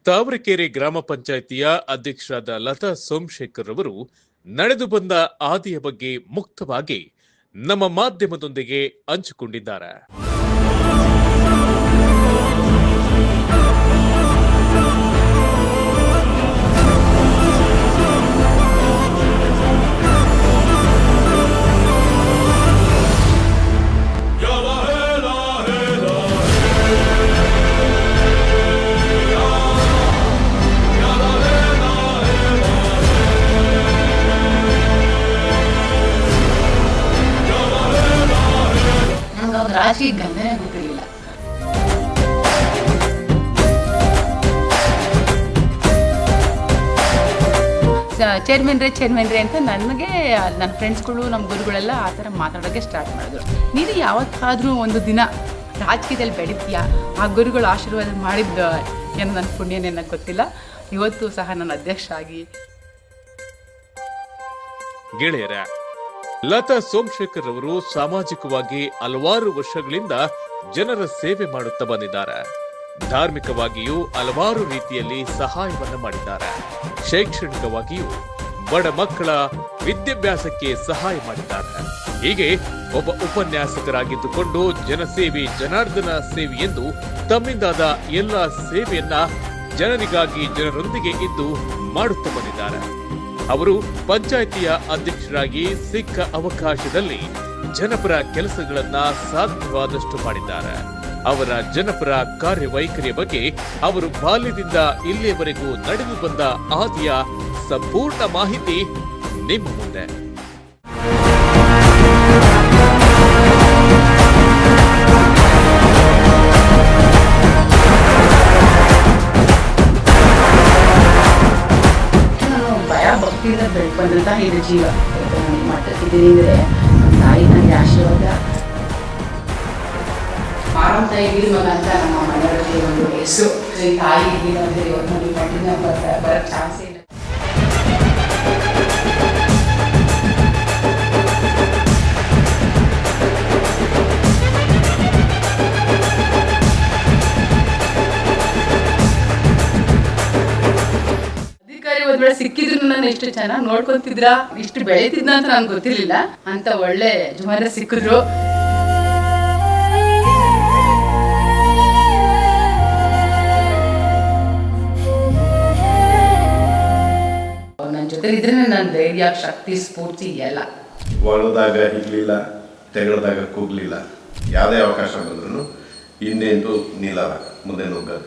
ತಾವರೆಕೆರೆ ಗ್ರಾಮ ಪಂಚಾಯಿತಿಯ ಅಧ್ಯಕ್ಷರಾದ ಲತಾ ಸೋಮಶೇಖರ್ ಅವರು ನಡೆದು ಬಂದ ಆದಿಯ ಬಗ್ಗೆ ಮುಕ್ತವಾಗಿ ನಮ್ಮ ಮಾಧ್ಯಮದೊಂದಿಗೆ ಹಂಚಿಕೊಂಡಿದ್ದಾರೆ. ರಾಶಿ ಗಂಧನೇ ಗೊತ್ತಿರಲಿಲ್ಲ. ಚೇರ್ಮನ್ರೇ ಅಂತ ನನಗೆ ನನ್ನ ಫ್ರೆಂಡ್ಸ್ಗಳು ನಮ್ಮ ಗುರುಗಳೆಲ್ಲ ಆ ಥರ ಮಾತಾಡೋಕ್ಕೆ ಸ್ಟಾರ್ಟ್ ಮಾಡಿದ್ರು. ನೀನು ಯಾವತ್ತಾದರೂ ಒಂದು ದಿನ ರಾಜಕೀಯದಲ್ಲಿ ಬೆಳೀತೀಯಾ, ಆ ಗುರುಗಳು ಆಶೀರ್ವಾದ ಮಾಡಿದ್ದು ಏನೋ ನನ್ನ ಪುಣ್ಯನೇನೋ ಗೊತ್ತಿಲ್ಲ. ಇವತ್ತು ಸಹ ನನ್ನ ಅಧ್ಯಕ್ಷ ಆಗಿ. ಗೆಳೆಯರ, ಲತಾ ಸೋಮಶೇಖರ್ ಅವರು ಸಾಮಾಜಿಕವಾಗಿ ಹಲವಾರು ವರ್ಷಗಳಿಂದ ಜನರ ಸೇವೆ ಮಾಡುತ್ತಾ ಬಂದಿದ್ದಾರೆ. ಧಾರ್ಮಿಕವಾಗಿಯೂ ಹಲವಾರು ರೀತಿಯಲ್ಲಿ ಸಹಾಯವನ್ನ ಮಾಡಿದ್ದಾರೆ. ಶೈಕ್ಷಣಿಕವಾಗಿಯೂ ಬಡ ಮಕ್ಕಳ ವಿದ್ಯಾಭ್ಯಾಸಕ್ಕೆ ಸಹಾಯ ಮಾಡಿದ್ದಾರೆ. ಹೀಗೆ ಒಬ್ಬ ಉಪನ್ಯಾಸಕರಾಗಿದ್ದುಕೊಂಡು ಜನಸೇವೆ ಜನಾರ್ದನ ಸೇವೆ ಎಂದು ತಮ್ಮಿಂದಾದ ಎಲ್ಲ ಸೇವೆಯನ್ನ ಜನರಿಗಾಗಿ ಜನರೊಂದಿಗೆ ಇದ್ದು ಮಾಡುತ್ತಾ ಬಂದಿದ್ದಾರೆ. ಅವರು ಪಂಚಾಯಿತಿಯ ಅಧ್ಯಕ್ಷರಾಗಿ ಸಿಕ್ಕ ಅವಕಾಶದಲ್ಲಿ ಜನಪರ ಕೆಲಸಗಳನ್ನ ಸಾಧ್ಯವಾದಷ್ಟು ಮಾಡಿದ್ದಾರೆ. ಅವರ ಜನಪರ ಕಾರ್ಯವೈಖರಿಯ ಬಗ್ಗೆ ಅವರು ಬಾಲ್ಯದಿಂದ ಇಲ್ಲಿಯವರೆಗೂ ನಡೆದು ಬಂದ ಆದಿಯ ಸಂಪೂರ್ಣ ಮಾಹಿತಿ ನಿಮ್ಮ ಮುಂದೆ. ಭಕ್ತಿಯಿಂದ ಬೆಳ್ಕೊಂಡಂತಹ ಇದು ಜೀವ ಮಟ್ಟಕ್ಕಿದ್ದೀನಿ ಅಂದರೆ ತಾಯಿ ನನಗೆ ಆಶೀರ್ವಾದ. ಮಾರಮ್ಮ ತಾಯಿ ಮಗ ಅಂತ ನಮ್ಮ ಮನೆಯವರಿಗೆ ಒಂದು ಹೆಸರು. ತಾಯಿ ಅಂದರೆ ಇವತ್ತು ನನಗೆ ಕಂಟಿನ್ಯೂ ಬರೋಕ್ಕೆ ಚಾನ್ಸೇ ಇಲ್ಲ. ಸಿಕ್ಕಿದ್ರು ನಾನು ಇಷ್ಟು ಚೆನ್ನಾಗಿ ನೋಡ್ಕೊಂತಿದ್ರ, ಇಷ್ಟು ಬೆಳೀತಿದ್ನ ಅಂತ ನನ್ಗೆ ಗೊತ್ತಿರ್ಲಿಲ್ಲ. ಅಂತ ಒಳ್ಳೆ ಜುಮಾರ ಸಿಕ್ಕಿದ್ರು. ನನ್ನ ಜೊತೆ ಇದ್ರೆ ನನ್ನ ಧೈರ್ಯ, ಶಕ್ತಿ, ಸ್ಫೂರ್ತಿ ಎಲ್ಲ. ಒಳದಾಗ ಹಿಗ್ಲಿಲ್ಲ, ತೆಗಳದಾಗ ಕೂಗ್ಲಿಲ್ಲ. ಯಾವುದೇ ಅವಕಾಶ ಬಂದ್ರು ಇನ್ನೇಂದು ನಿಲ್ಲಲ್ಲ, ಮುಂದೆ ನುಗ್ಗಲ್ಲ.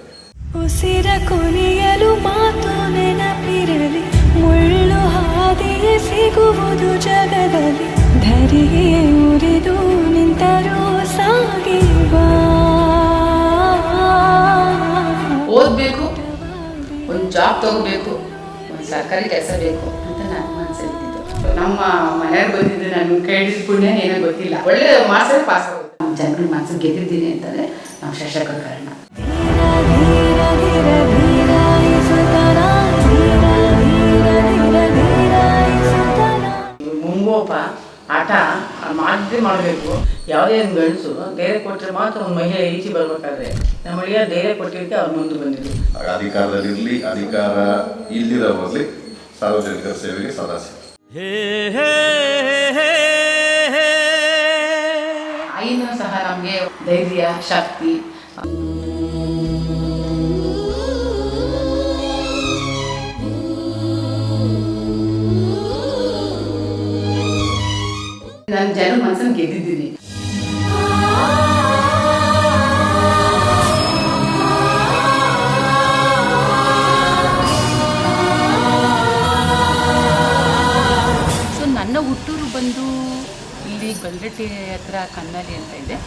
ಉಸಿರ ಕೊನೆಯಲು ಮಾತು ನೆನಪಿರಲಿ, ಮುಳ್ಳು ಹಾದಿಯೇ ಸಿಗುವುದು ಜಗದಲ್ಲಿ. ಧರೆಯೇ ಉರಿದು ನಿಂತರೂ ಸಾಗಿವಾ. ಓದ್ಬೇಕು, ಒಂದು ಜಾಬ್ ತಗೋಬೇಕು, ಒಂದು ಸರ್ಕಾರಿ ಕೆಲಸ ಬೇಕು ಅಂತ ನನ್ನ ಮನಸ್ಸಲ್ಲಿದ್ದು. ನಮ್ಮ ಮನೆಯವ್ರು ಬಂದಿದ್ದು ನನ್ನ ಕೈ ಹಿಡಿದ ಪುಣ್ಯ ಏನೋ ಗೊತ್ತಿಲ್ಲ. ಒಳ್ಳೆ ಮಾರ್ಕ್ಸಲ್ಲಿ ಪಾಸ್ ಆಗುತ್ತೆ. ಜನಗಳ ಮನಸ್ಸು ಗೆದ್ದಿದ್ದೀನಿ ಅಂತಂದರೆ ನಾವು ಶಾಸಕ ಕಾರಣ. ಮುಂಗೋಪ ಆಟ ಮಾಡಬೇಕು. ಯಾವುದೇ ಒಂದು ಗಂಡಸು ಧೈರ್ಯ ಕೊಟ್ಟರೆ ಮಾತ್ರ ಒಂದು ಮಹಿಳೆ ಈಚೆ ಬರ್ಬೇಕಾದ್ರೆ ನಮ್ಮ ಅಳಿಯ ಧೈರ್ಯ ಕೊಟ್ಟಿದ್ದಕ್ಕೆ ಅವ್ರು ಮುಂದೆ ಬಂದಿದ್ರು. ಅಧಿಕಾರದಲ್ಲಿರಲಿ, ಅಧಿಕಾರ ಇಲ್ದಿರೋರಲ್ಲಿ ಸಾರ್ವಜನಿಕರ ಸೇವೆಗೆ ಸದಸ್ಯ. ಆಯಿನೂ ಸಹ ನಮಗೆ ಧೈರ್ಯ, ಶಕ್ತಿ. ನಾನು ಜನ ಮನಸ್ಸನ್ನು ಗೆದ್ದಿದ್ದೀನಿ. ಸೊ ನನ್ನ ಹುಟ್ಟೂರು ಬಂದು ಇಲ್ಲಿ ಗೊಲ್ರಟ್ಟಿ ಹತ್ರ ಕನ್ನಲಿ ಅಂತ ಇದೆ.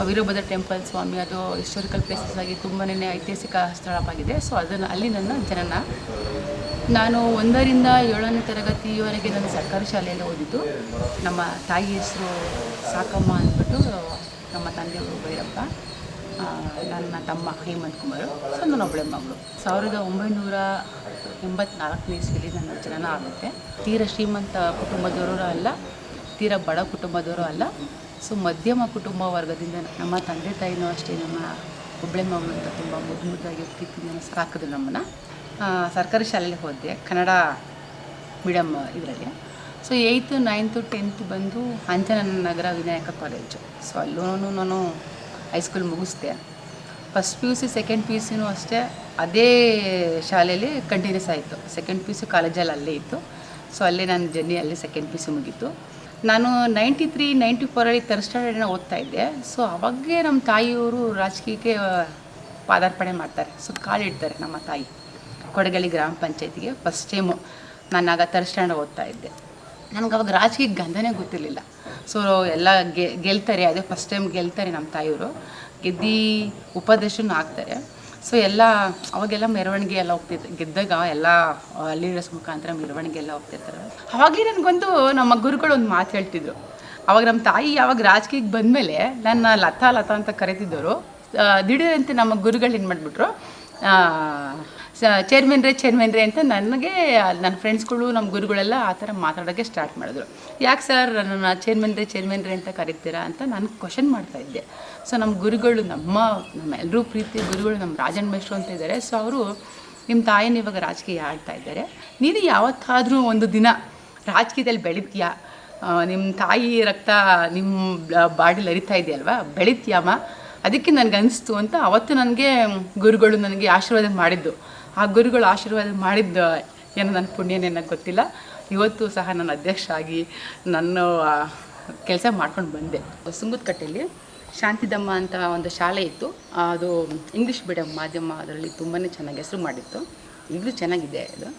ವೀರಭದ್ರ ಟೆಂಪಲ್ ಸ್ವಾಮಿ, ಅದು ಹಿಸ್ಟೋರಿಕಲ್ ಪ್ಲೇಸಸ್ ಆಗಿ ತುಂಬಾ ಐತಿಹಾಸಿಕ ಸ್ಥಳವಾಗಿದೆ. ಸೊ ಅದನ್ನು ಅಲ್ಲಿ ನನ್ನ ಜನನ. ನಾನು 1ರಿಂದ 7ನೇ ತರಗತಿಯವರೆಗೆ ನಾನು ಸರ್ಕಾರಿ ಶಾಲೆಯಲ್ಲಿ ಓದಿದ್ದು. ನಮ್ಮ ತಾಯಿ ಹೆಸರು ಸಾಕಮ್ಮ ಅಂದ್ಬಿಟ್ಟು, ನಮ್ಮ ತಂದೆಯವರು ಭೈರಪ್ಪ, ನನ್ನ ತಮ್ಮ ಹೇಮಂತ್ ಕುಮಾರ್. ಸೊ ನಾನೊಬ್ಬಳೆ ಮಗಳು. 1984ನೇ ಇಸ್ವಿಯಲ್ಲಿ ನನ್ನ ಜನನ ಆಗುತ್ತೆ. ತೀರಾ ಶ್ರೀಮಂತ ಕುಟುಂಬದವರು ಅಲ್ಲ, ತೀರಾ ಬಡ ಕುಟುಂಬದವರು ಅಲ್ಲ. ಸೊ ಮಧ್ಯಮ ಕುಟುಂಬ ವರ್ಗದಿಂದ ನಮ್ಮ ತಂದೆ ತಾಯಿನೂ ಅಷ್ಟೇ ನಮ್ಮ ಒಬ್ಬಳೆ ಮಗಳು ಅಂತ ತುಂಬ ಮುದ್ದಾಗಿ ಪ್ರೀತಿಯಿಂದ ಸಾಕಿದ್ರು ನಮ್ಮನ್ನು. ಸರ್ಕಾರಿ ಶಾಲೆಯಲ್ಲಿ ಹೋದೆ, ಕನ್ನಡ ಮೀಡಿಯಮ್ ಇದರಲ್ಲಿ. ಸೊ 8th 9th 10th ಬಂದು ಅಂಜನನ ನಗರ ವಿನಾಯಕ ಕಾಲೇಜು. ಸೊ ಅಲ್ಲೂ ನಾನು ಹೈಸ್ಕೂಲ್ ಮುಗಿಸ್ದೆ. ಫಸ್ಟ್ PUC ಸೆಕೆಂಡ್ PUCನೂ ಅಷ್ಟೇ ಅದೇ ಶಾಲೆಯಲ್ಲಿ ಕಂಟಿನ್ಯೂಸ್ ಆಯಿತು. ಸೆಕೆಂಡ್ PUC ಕಾಲೇಜಲ್ಲಿ ಅಲ್ಲೇ ಇತ್ತು. ಸೊ ಅಲ್ಲೇ ನನ್ನ ಜರ್ನಿ ಅಲ್ಲಿ ಸೆಕೆಂಡ್ PUC ಮುಗೀತು. ನಾನು 93 94 ಥರ್ಡ್ ಸ್ಟ್ಯಾಂಡರ್ಡ್ನ ಓದ್ತಾ ಇದ್ದೆ. ಸೊ ಅವಾಗೇ ನಮ್ಮ ತಾಯಿಯವರು ರಾಜಕೀಯಕ್ಕೆ ಪಾದಾರ್ಪಣೆ ಮಾಡ್ತಾರೆ. ಸೊ ಕಾಲಿಡ್ತಾರೆ ನಮ್ಮ ತಾಯಿ ಕೊಡಗಲಿ ಗ್ರಾಮ ಪಂಚಾಯತಿಗೆ. ಫಸ್ಟ್ ಟೈಮು ನಾನು ಆಗ ಥರ್ಡ್ ಸ್ಟ್ಯಾಂಡರ್ಡ್ ಓದ್ತಾ ಇದ್ದೆ. ನನಗೆ ಅವಾಗ ರಾಜಕೀಯ ಗಂಧನೇ ಗೊತ್ತಿರಲಿಲ್ಲ. ಸೊ ಎಲ್ಲ ಗೆಲ್ತಾರೆ, ಅದೇ ಫಸ್ಟ್ ಟೈಮ್ ಗೆಲ್ತಾರೆ ನಮ್ಮ ತಾಯಿಯವರು, ಗೆದ್ದು ಉಪಾಧ್ಯಕ್ಷನೂ ಆಗ್ತಾರೆ. ಸೊ ಎಲ್ಲ ಅವಾಗೆಲ್ಲ ಮೆರವಣಿಗೆ ಎಲ್ಲ ಹೋಗ್ತಿತ್ತು. ಗೆದ್ದಾಗ ಎಲ್ಲ ಲೀಡರ್ಸ್ ಮುಖಾಂತರ ಮೆರವಣಿಗೆ ಎಲ್ಲ ಹೋಗ್ತಿರ್ತಾರೆ. ಅವಾಗಲೇ ನನಗೊಂದು ನಮ್ಮ ಗುರುಗಳು ಒಂದು ಮಾತು ಹೇಳ್ತಿದ್ರು. ಅವಾಗ ನಮ್ಮ ತಾಯಿ ಯಾವಾಗ ರಾಜಕೀಯಕ್ಕೆ ಬಂದಮೇಲೆ ನನ್ನ ಲತಾ ಅಂತ ಕರೀತಿದ್ದವರು, ದಿಢೀರಂತೆ ನಮ್ಮ ಗುರುಗಳು ಏನು ಮಾಡಿಬಿಟ್ರು, ಚೇರ್ಮನ್ರೇ ಅಂತ ನನಗೆ ನನ್ನ ಫ್ರೆಂಡ್ಸ್ಗಳು ನಮ್ಮ ಗುರುಗಳೆಲ್ಲ ಆ ಥರ ಮಾತಾಡೋಕ್ಕೆ ಸ್ಟಾರ್ಟ್ ಮಾಡಿದ್ರು. ಯಾಕೆ ಸರ್ ನನ್ನ ಚೇರ್ಮನ್ರೇ ಅಂತ ಕರಿತೀರಾ ಅಂತ ನಾನು ಕ್ವಶನ್ ಮಾಡ್ತಾಯಿದ್ದೆ. ಸೊ ನಮ್ಮ ಗುರುಗಳು, ನಮ್ಮೆಲ್ಲರೂ ಪ್ರೀತಿ ಗುರುಗಳು ನಮ್ಮ ರಾಜನ್ ಮೇಷ್ಟ್ರು ಅಂತ ಇದ್ದಾರೆ. ಸೊ ಅವರು, ನಿಮ್ಮ ತಾಯಿನ ಇವಾಗ ರಾಜಕೀಯ ಆಡ್ತಾ ಇದ್ದಾರೆ, ನೀನು ಯಾವತ್ತಾದರೂ ಒಂದು ದಿನ ರಾಜಕೀಯದಲ್ಲಿ ಬೆಳಿತೀಯಾ, ನಿಮ್ಮ ತಾಯಿ ರಕ್ತ ನಿಮ್ಮ ಬಾಡಿಲಿ ಹರಿತಾ ಇದೆಯಲ್ವಾ, ಬೆಳಿತೀಯಮ್ಮ, ಅದಕ್ಕೆ ನನಗೆ ಅನಿಸ್ತು ಅಂತ ಅವತ್ತು ನನಗೆ ಗುರುಗಳು ನನಗೆ ಆಶೀರ್ವಾದ ಮಾಡಿದ್ದು. ಆ ಗುರುಗಳು ಆಶೀರ್ವಾದ ಮಾಡಿದ್ದು ಏನೋ ನನ್ನ ಪುಣ್ಯನೇನೋ ಗೊತ್ತಿಲ್ಲ. ಇವತ್ತು ಸಹ ನಾನು ಅಧ್ಯಕ್ಷ ಆಗಿ ನನ್ನ ಕೆಲಸ ಮಾಡ್ಕೊಂಡು ಬಂದೆ. ಸುಂಗದಕಟ್ಟೆಯಲ್ಲಿ ಶಾಂತಿಧಮ್ಮ ಅಂತ ಒಂದು ಶಾಲೆ ಇತ್ತು. ಅದು ಇಂಗ್ಲೀಷ್ ಮೀಡಿಯಮ್ ಮಾಧ್ಯಮ, ಅದರಲ್ಲಿ ತುಂಬಾ ಚೆನ್ನಾಗಿ ಹೆಸರು ಮಾಡಿತ್ತು. ಈಗಲೂ ಚೆನ್ನಾಗಿದೆ ಅದು.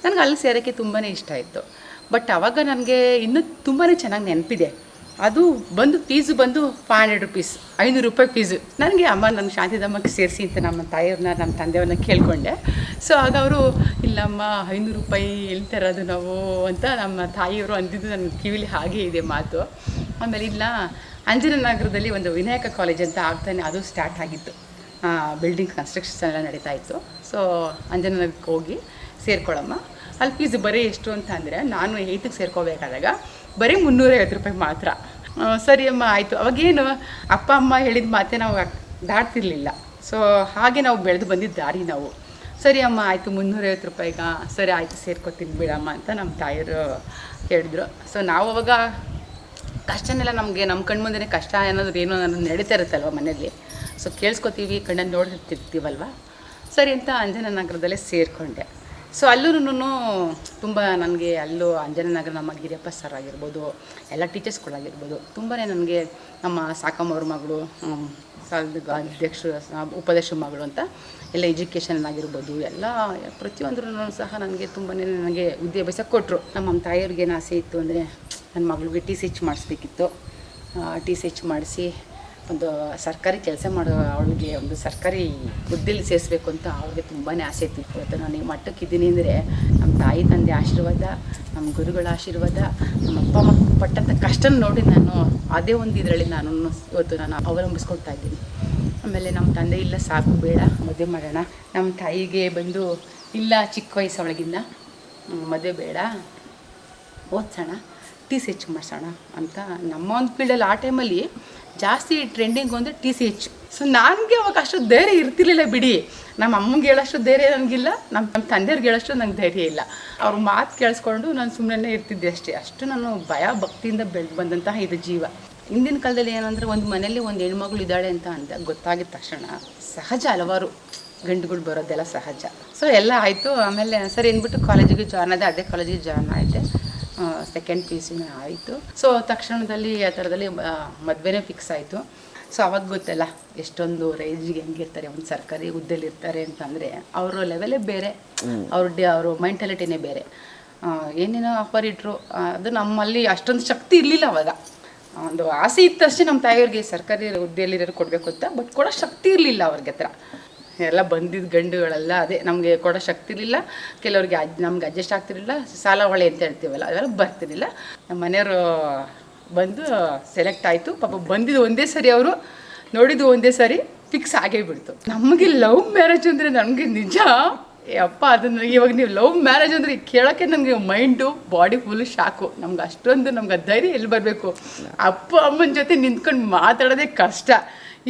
ನನಗೆ ಅಲ್ಲಿ ಸೇರೋಕ್ಕೆ ತುಂಬಾ ಇಷ್ಟ ಆಯಿತು. ಬಟ್ ಆವಾಗ ನನಗೆ ಇನ್ನೂ ತುಂಬಾ ಚೆನ್ನಾಗಿ ನೆನಪಿದೆ. ಅದು ಬಂದು ಫೀಸು ಬಂದು 500 rupees, 500 ರೂಪಾಯಿ ಫೀಸು. ನನಗೆ ಅಮ್ಮ ನನ್ನ ಶಾಂತಿಧಮ್ಮಕ್ಕೆ ಸೇರಿಸಿ ಅಂತ ನಮ್ಮ ತಾಯಿಯವ್ರನ್ನ ನಮ್ಮ ತಂದೆಯವ್ರನ್ನ ಕೇಳಿಕೊಂಡೆ. ಸೊ ಆಗ ಅವರು, ಇಲ್ಲಮ್ಮ 500 ರೂಪಾಯಿ ಎಲ್ಲಿ ತರೋದು ನಾವು ಅಂತ ನಮ್ಮ ತಾಯಿಯವರು ಅಂದಿದ್ದು ನನ್ನ ಕಿವಿಲಿ ಹಾಗೆ ಇದೆ ಮಾತು. ಆಮೇಲೆ ಇಲ್ಲ, ಅಂಜನನಗರದಲ್ಲಿ ಒಂದು ವಿನಾಯಕ ಕಾಲೇಜ್ ಅಂತ ಆಗ್ತಾನೆ ಅದು ಸ್ಟಾರ್ಟ್ ಆಗಿತ್ತು. ಬಿಲ್ಡಿಂಗ್ ಕನ್ಸ್ಟ್ರಕ್ಷನ್ಸ್ ಎಲ್ಲ ನಡೀತಾ ಇತ್ತು. ಸೊ ಅಂಜನನಗರಕ್ಕೆ ಹೋಗಿ ಸೇರ್ಕೊಳ್ಳಮ್ಮ, ಅಲ್ಲಿ ಫೀಸ್ ಬರೀ ಎಷ್ಟು ಅಂತ ಅಂದರೆ, ನಾನು 8th ಸೇರ್ಕೋಬೇಕಾದಾಗ ಬರೀ 350 ರೂಪಾಯಿ ಮಾತ್ರ. ಸರಿ ಅಮ್ಮ ಆಯಿತು. ಅವಾಗೇನು ಅಪ್ಪ ಅಮ್ಮ ಹೇಳಿದ ಮಾತೆ ನಾವು ದಾಟ್ತಿರ್ಲಿಲ್ಲ. ಸೊ ಹಾಗೆ ನಾವು ಬೆಳೆದು ಬಂದಿದ್ದ ದಾರಿ ನಾವು. ಸರಿ ಅಮ್ಮ ಆಯಿತು 350 ರೂಪಾಯಿಗ, ಸರಿ ಆಯಿತು ಸೇರ್ಕೊತೀನಿ ಬಿಡಮ್ಮ ಅಂತ ನಮ್ಮ ತಾಯಿಯವರು ಹೇಳಿದ್ರು. ಸೊ ನಾವು ಅವಾಗ ಕಷ್ಟನೆಲ್ಲ ನಮಗೆ ನಮ್ಮ ಕಣ್ಮುಂದೆ ಕಷ್ಟ ಅನ್ನೋದು ಏನೋ ಅನ್ನೋದು ನಡೀತಾ ಇರುತ್ತಲ್ವ ಮನೆಯಲ್ಲಿ. ಸೊ ಕೇಳಿಸ್ಕೊತೀವಿ, ಕಣ್ಣಲ್ಲಿ ನೋಡ್ತಿರ್ತೀವಲ್ವ. ಸರಿ ಅಂತ ಅಂಜನನಗರದಲ್ಲೇ ಸೇರಿಕೊಂಡೆ. ಸೊ ಅಲ್ಲೂ ತುಂಬ ನನಗೆ ಅಲ್ಲೂ ಅಂಜನನಗರ ನಮ್ಮ ಗಿರಿಯಪ್ಪ ಸರ್ ಆಗಿರ್ಬೋದು, ಎಲ್ಲ ಟೀಚರ್ಸ್ಗಳಾಗಿರ್ಬೋದು, ತುಂಬಾ ನನಗೆ ನಮ್ಮ ಸಾಕಮ್ಮವ್ರ ಮಗಳು, ಅಧ್ಯಕ್ಷರು ಉಪಾಧ್ಯಕ್ಷ ಮಗಳು ಅಂತ ಎಲ್ಲ ಎಜುಕೇಷನ್ ಆಗಿರ್ಬೋದು ಎಲ್ಲ ಪ್ರತಿಯೊಂದ್ರೂ ಸಹ ನನಗೆ ತುಂಬಾ ನನಗೆ ವಿದ್ಯಾಭ್ಯಾಸ ಕೊಟ್ಟರು. ನಮ್ಮ ತಾಯಿಯವ್ರಿಗೆ ಏನು ಆಸೆ ಇತ್ತು ಅಂದರೆ, ನನ್ನ ಮಗಳಿಗೆ TCH ಮಾಡಿಸ್ಬೇಕಿತ್ತು. TCH ಮಾಡಿಸಿ ಒಂದು ಸರ್ಕಾರಿ ಕೆಲಸ ಮಾಡೋ ಅವಳಿಗೆ ಒಂದು ಸರ್ಕಾರಿ ಹುದ್ದೆಲಿ ಸೇರಿಸ್ಬೇಕು ಅಂತ ಅವ್ರಿಗೆ ತುಂಬಾ ಆಸೆ ಇತ್ತು. ಇವತ್ತು ನಾನು ಈ ಮಟ್ಟಕ್ಕಿದ್ದೀನಿ ಅಂದರೆ ನಮ್ಮ ತಾಯಿ ತಂದೆ ಆಶೀರ್ವಾದ, ನಮ್ಮ ಗುರುಗಳ ಆಶೀರ್ವಾದ, ನಮ್ಮ ಅಪ್ಪ ಅಮ್ಮ ಪಟ್ಟಂಥ ಕಷ್ಟ ನೋಡಿ ನಾನು ಅದೇ ಒಂದು ಇದರಲ್ಲಿ ನಾನು ಇವತ್ತು ನಾನು ಅವಲಂಬಿಸ್ಕೊಳ್ತಾ ಇದ್ದೀನಿ. ಆಮೇಲೆ ನಮ್ಮ ತಂದೆ ಇಲ್ಲ ಸಾಕು ಬೇಡ ಮದುವೆ ಮಾಡೋಣ, ನಮ್ಮ ತಾಯಿಗೆ ಬಂದು ಇಲ್ಲ ಚಿಕ್ಕ ವಯಸ್ಸು ಅವಳಿಗಿನ್ನ ಮದುವೆ ಬೇಡ ಓದ್ಸೋಣ, TCH ಮಾಡಿಸೋಣ ಅಂತ ನಮ್ಮ ಒಂದು ಫೀಲ್ಡಲ್ಲಿ ಆ ಟೈಮಲ್ಲಿ ಜಾಸ್ತಿ ಟ್ರೆಂಡಿಂಗ್ ಅಂದರೆ TCH. ಸೊ ನನಗೆ ಅವಾಗ ಅಷ್ಟು ಧೈರ್ಯ ಇರ್ತಿರ್ಲಿಲ್ಲ ಬಿಡಿ. ನಮ್ಮ ಅಮ್ಮಂಗೆ ಹೇಳೋಷ್ಟು ಧೈರ್ಯ ನನಗಿಲ್ಲ, ನಮ್ಮ ತಂದೆಯವ್ರಿಗೆ ಹೇಳೋಷ್ಟು ನಂಗೆ ಧೈರ್ಯ ಇಲ್ಲ. ಅವ್ರ ಮಾತು ಕೇಳಿಸ್ಕೊಂಡು ನಾನು ಸುಮ್ಮನೆ ಇರ್ತಿದ್ದೆ ಅಷ್ಟೇ. ಅಷ್ಟು ನಾನು ಭಯ ಭಕ್ತಿಯಿಂದ ಬೆಳೆದು ಬಂದಂತಹ ಇದು ಜೀವ. ಹಿಂದಿನ ಕಾಲದಲ್ಲಿ ಏನಂದರೆ ಒಂದು ಮನೆಯಲ್ಲಿ ಒಂದು ಹೆಣ್ಮಗಳು ಇದ್ದಾಳೆ ಅಂತ ಗೊತ್ತಾಗಿದ ತಕ್ಷಣ ಸಹಜ ಹಲವಾರು ಗಂಡುಗಳು ಬರೋದೆಲ್ಲ ಸಹಜ. ಸೊ ಎಲ್ಲ ಆಯಿತು. ಆಮೇಲೆ ಸರಿ ಅಂದ್ಬಿಟ್ಟು ಕಾಲೇಜಿಗೆ ಜಾಯ್ನ್ ಆದೆ. ಅದೇ ಕಾಲೇಜಿಗೆ ಜಾಯ್ನ್ ಆಯಿತೆ. ಸೆಕೆಂಡ್ PUC ಆಯಿತು. ಸೊ ತಕ್ಷಣದಲ್ಲಿ ಆ ಥರದಲ್ಲಿ ಮದುವೆನೇ ಫಿಕ್ಸ್ ಆಯಿತು. ಸೊ ಅವಾಗ ಗೊತ್ತಲ್ಲ ಎಷ್ಟೊಂದು ರೇಂಜಿಗೆ ಹೆಂಗಿರ್ತಾರೆ, ಒಂದು ಸರ್ಕಾರಿ ಹುದ್ದೆಲಿ ಇರ್ತಾರೆ ಅಂತಂದರೆ ಅವರ ಲೆವೆಲೇ ಬೇರೆ, ಅವ್ರ ಮೆಂಟಾಲಿಟಿನೇ ಬೇರೆ. ಏನೇನೋ ಆಫರ್ ಇಟ್ಟರು, ಅದು ನಮ್ಮಲ್ಲಿ ಅಷ್ಟೊಂದು ಶಕ್ತಿ ಇರಲಿಲ್ಲ ಅವಾಗ. ಒಂದು ಆಸೆ ಇತ್ತಷ್ಟೇ ನಮ್ಮ ತಾಯಿಯವ್ರಿಗೆ ಸರ್ಕಾರಿ ಹುದ್ದೆಯಲ್ಲಿರೋರು ಕೊಡಬೇಕು ಅಂತ, ಬಟ್ ಕೊಡೋ ಶಕ್ತಿ ಇರಲಿಲ್ಲ ಅವ್ರಿಗೆ ಹತ್ರ. ಎಲ್ಲ ಬಂದಿದ್ದ ಗಂಡುಗಳೆಲ್ಲ ಅದೇ ನಮಗೆ ಕೊಡೋ ಶಕ್ತಿ ಇರಲಿಲ್ಲ. ಕೆಲವ್ರಿಗೆ ನಮ್ಗೆ ಅಡ್ಜಸ್ಟ್ ಆಗ್ತಿರಲಿಲ್ಲ. ಸಾಲ ಹೊಳೆ ಅಂತ ಹೇಳ್ತೀವಲ್ಲ ಅದೆಲ್ಲ ಬರ್ತಿರಲಿಲ್ಲ. ನಮ್ಮ ಮನೆಯವರು ಬಂದು ಸೆಲೆಕ್ಟ್ ಆಯಿತು. ಪಾಪ ಬಂದಿದ್ದು ಒಂದೇ ಸರಿ, ಅವರು ನೋಡಿದ್ದು ಒಂದೇ ಸರಿ, ಫಿಕ್ಸ್ ಆಗೇ ಬಿಡ್ತು. ನಮಗೆ ಲವ್ ಮ್ಯಾರೇಜ್ ಅಂದರೆ ನನಗೆ ನಿಜ ಅಪ್ಪ ಅದನ್ನು ಇವಾಗ ನೀವು ಲವ್ ಮ್ಯಾರೇಜ್ ಅಂದರೆ ಕೇಳೋಕ್ಕೆ ನನಗೆ ಮೈಂಡು ಬಾಡಿ ಫುಲ್ಲು ಶಾಕು. ನಮ್ಗೆ ಅಷ್ಟೊಂದು ನಮ್ಗೆ ಧೈರ್ಯ ಎಲ್ಲಿ ಬರಬೇಕು. ಅಪ್ಪ ಅಮ್ಮನ ಜೊತೆ ನಿಂತ್ಕೊಂಡು ಮಾತಾಡೋದೇ ಕಷ್ಟ.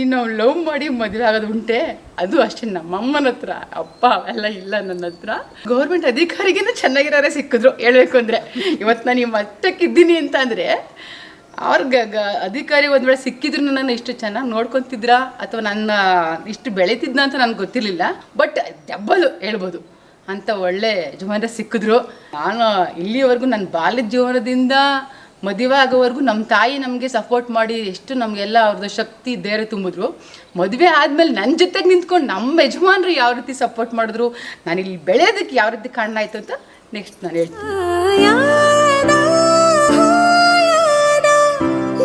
ಇನ್ನು ಲವ್ ಮಾಡಿ ಮದುವೆ ಆಗೋದು ಉಂಟೆ, ಅದು ಅಷ್ಟೇ ನಮ್ಮಮ್ಮನ ಹತ್ರ. ಅಪ್ಪ ಅವೆಲ್ಲ ಇಲ್ಲ ನನ್ನ ಹತ್ರ. ಗೌರ್ಮೆಂಟ್ ಅಧಿಕಾರಿಗೇನು ಚೆನ್ನಾಗಿರೋರೇ ಸಿಕ್ಕಿದ್ರು ಹೇಳಬೇಕು ಅಂದರೆ. ಇವತ್ತು ನಾನು ಈ ಮಟ್ಟಕ್ಕಿದ್ದೀನಿ ಅಂತ ಅಂದರೆ ಅವ್ರಿಗೆ ಅಧಿಕಾರಿ ಒಂದು ವೇಳೆ ಸಿಕ್ಕಿದ್ರು ನನ್ನ ಇಷ್ಟು ಚೆನ್ನಾಗಿ ನೋಡ್ಕೊತಿದ್ರಾ ಅಥವಾ ನನ್ನ ಇಷ್ಟು ಬೆಳೀತಿದ್ನ ಅಂತ ನನಗೆ ಗೊತ್ತಿರಲಿಲ್ಲ. ಬಟ್ ಡಬ್ಬಲು ಹೇಳ್ಬೋದು ಅಂತ ಒಳ್ಳೆ ಯಜಮಾನರೇ ಸಿಕ್ಕಿದ್ರು. ನಾನು ಇಲ್ಲಿವರೆಗೂ ನನ್ನ ಬಾಲ್ಯದ ಜೀವನದಿಂದ ಮದುವೆ ಆಗೋವರೆಗೂ ನಮ್ಮ ತಾಯಿ ನಮಗೆ ಸಪೋರ್ಟ್ ಮಾಡಿ ಎಷ್ಟು ನಮಗೆಲ್ಲ ಅವ್ರದ್ದು ಶಕ್ತಿ ಧೈರ್ಯ ತುಂಬಿದ್ರು. ಮದುವೆ ಆದಮೇಲೆ ನನ್ನ ಜೊತೆಗೆ ನಿಂತ್ಕೊಂಡು ನಮ್ಮ ಯಜಮಾನರು ಯಾವ ರೀತಿ ಸಪೋರ್ಟ್ ಮಾಡಿದ್ರು, ನಾನು ಇಲ್ಲಿ ಬೆಳೆಯೋದಕ್ಕೆ ಯಾವ ರೀತಿ ಕಾರಣ ಆಯಿತು ಅಂತ ನೆಕ್ಸ್ಟ್ ನಾನು ಹೇಳ್ತೀನಿ.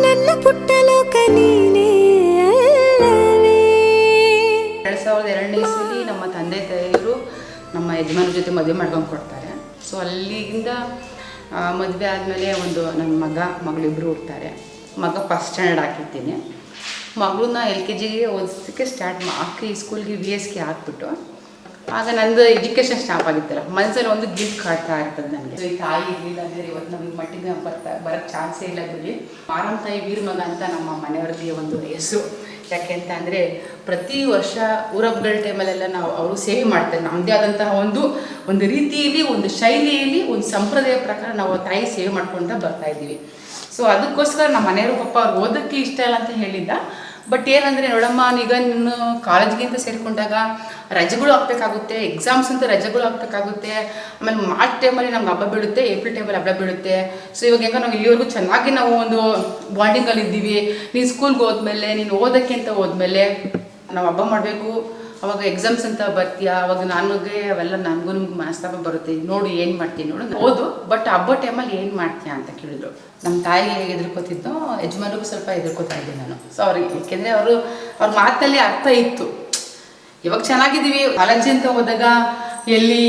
ನನ್ನ ಪುಟ್ಟ ಲೋಕ ನೀನೇ ಅಲ್ಲವೇ. 2002ನೇ ಇಸ್ವಿಲಿ ನಮ್ಮ ತಂದೆ ತಾಯಿಯರು ನಮ್ಮ ಯಜಮಾನರ ಜೊತೆ ಮದುವೆ ಮಾಡ್ಕೊಂಡು ಕೊಡ್ತಾರೆ. ಸೊ ಅಲ್ಲಿಂದ ಮದುವೆ ಆದಮೇಲೆ ಒಂದು ನನ್ನ ಮಗಳಿಬ್ಬರು ಹುಡ್ತಾರೆ. ಮಗ ಫಸ್ಟ್ ಸ್ಟ್ಯಾಂಡರ್ಡ್ ಹಾಕಿರ್ತೀನಿ, ಮಗಳನ್ನ LKG ಓದಿಸೋದಕ್ಕೆ ಸ್ಟಾರ್ಟ್ ಹಾಕಿ ಸ್ಕೂಲ್ಗೆ VSK ಹಾಕ್ಬಿಟ್ಟು ಆಗ ನಂದು ಎಜುಕೇಷನ್ ಸ್ಟಾಪ್ ಆಗಿತ್ತಲ್ಲ, ಮನಸ್ಸಲ್ಲಿ ಒಂದು ಗಿಲ್ಟ್ ಕಾಡ್ತಾ ಇರ್ತದೆ ನನಗೆ. ಈ ತಾಯಿ ಇರಲಿಲ್ಲ ಅಂದರೆ ಇವತ್ತು ನಮಗೆ ಮಟ್ಟಿಗೆ ಬರೋಕ್ಕೆ ಚಾನ್ಸೇ ಇಲ್ಲ ಬಿಡಿ. ಮಾರಮ್ಮ ತಾಯಿ ವೀರಮಗ ಅಂತ ನಮ್ಮ ಮನೆಯವ್ರಿಗೆ ಒಂದು ಹೆಸರು. ಯಾಕೆ ಅಂತ ಅಂದರೆ ಪ್ರತಿ ವರ್ಷ ಊರಬ್ಬಗಳ ಟೈಮಲ್ಲೆಲ್ಲ ನಾವು ಅವರು ಸೇವೆ ಮಾಡ್ತಾರೆ. ನಮ್ಮದೇ ಆದಂತಹ ಒಂದು ರೀತಿಯಲ್ಲಿ, ಒಂದು ಶೈಲಿಯಲ್ಲಿ, ಒಂದು ಸಂಪ್ರದಾಯ ಪ್ರಕಾರ ನಾವು ತಾಯಿ ಸೇವೆ ಮಾಡ್ಕೊಳ್ತಾ ಬರ್ತಾಯಿದ್ದೀವಿ. ಸೊ ಅದಕ್ಕೋಸ್ಕರ ನಮ್ಮ ಮನೆಯವರು ಪಾಪ ಅವ್ರು ಓದೋಕ್ಕೆ ಇಷ್ಟ ಇಲ್ಲ ಅಂತ ಹೇಳಿದ್ದ. ಬಟ್ ಏನಂದರೆ ನೋಡಮ್ಮ, ಈಗ ನೀನು ಕಾಲೇಜ್ಗೆ ಅಂತ ಸೇರಿಕೊಂಡಾಗ ರಜೆಗಳು ಹಾಕಬೇಕಾಗುತ್ತೆ, ಎಕ್ಸಾಮ್ಸ್ ಅಂತ ರಜೆಗಳು ಹಾಕಬೇಕಾಗುತ್ತೆ. ಆಮೇಲೆ ಮಾರ್ಚ್ ಟೈಮಲ್ಲಿ ನಮ್ಗೆ ಹಬ್ಬ ಬೀಳುತ್ತೆ, ಏಪ್ರಿಲ್ ಟೈಮಲ್ಲಿ ಹಬ್ಬ ಬೀಳುತ್ತೆ. ಸೊ ಇವಾಗ ಹೆಂಗ ನಾವು ಇಲ್ಲಿವರೆಗೂ ಚೆನ್ನಾಗಿ ನಾವು ಒಂದು ಬಾಂಡಿಂಗಲ್ಲಿ ಇದ್ದೀವಿ. ನೀನು ಸ್ಕೂಲ್ಗೆ ಹೋದ್ಮೇಲೆ, ನೀನು ಓದೋಕ್ಕೆ ಅಂತ ಹೋದ್ಮೇಲೆ ನಾವು ಹಬ್ಬ ಮಾಡಬೇಕು, ಅವಾಗ ಎಕ್ಸಾಮ್ಸ್ ಅಂತ ಬರ್ತೀಯಾ, ಅವಾಗ ಅವೆಲ್ಲ ನನಗೂ ನಿಮ್ಗೆ ಮನಸ್ತಾಪ ಬರುತ್ತೆ. ನೋಡು ಏನು ಮಾಡ್ತೀನಿ ನೋಡು ಓದು, ಬಟ್ ಹಬ್ಬ ಟೈಮಲ್ಲಿ ಏನು ಮಾಡ್ತೀಯಾ ಅಂತ ಕೇಳಿದ್ರು. ನಮ್ಮ ತಾಯಿಗೆ ಹೇಗೆ ಎದುರ್ಕೋತಿದ್ದೋ ಯಜಮಾನಿಗೂ ಸ್ವಲ್ಪ ಎದುರ್ಕೋತಾ ಇದ್ದೆ ನಾನು. ಸೊ ಅವ್ರಿಗೆ ಏಕೆಂದರೆ ಅವ್ರ ಮಾತಲ್ಲಿ ಅರ್ಥ ಇತ್ತು. ಇವಾಗ ಚೆನ್ನಾಗಿದ್ದೀವಿ, ಕಾಲೇಜ್ ಅಂತ ಹೋದಾಗ ಎಲ್ಲಿ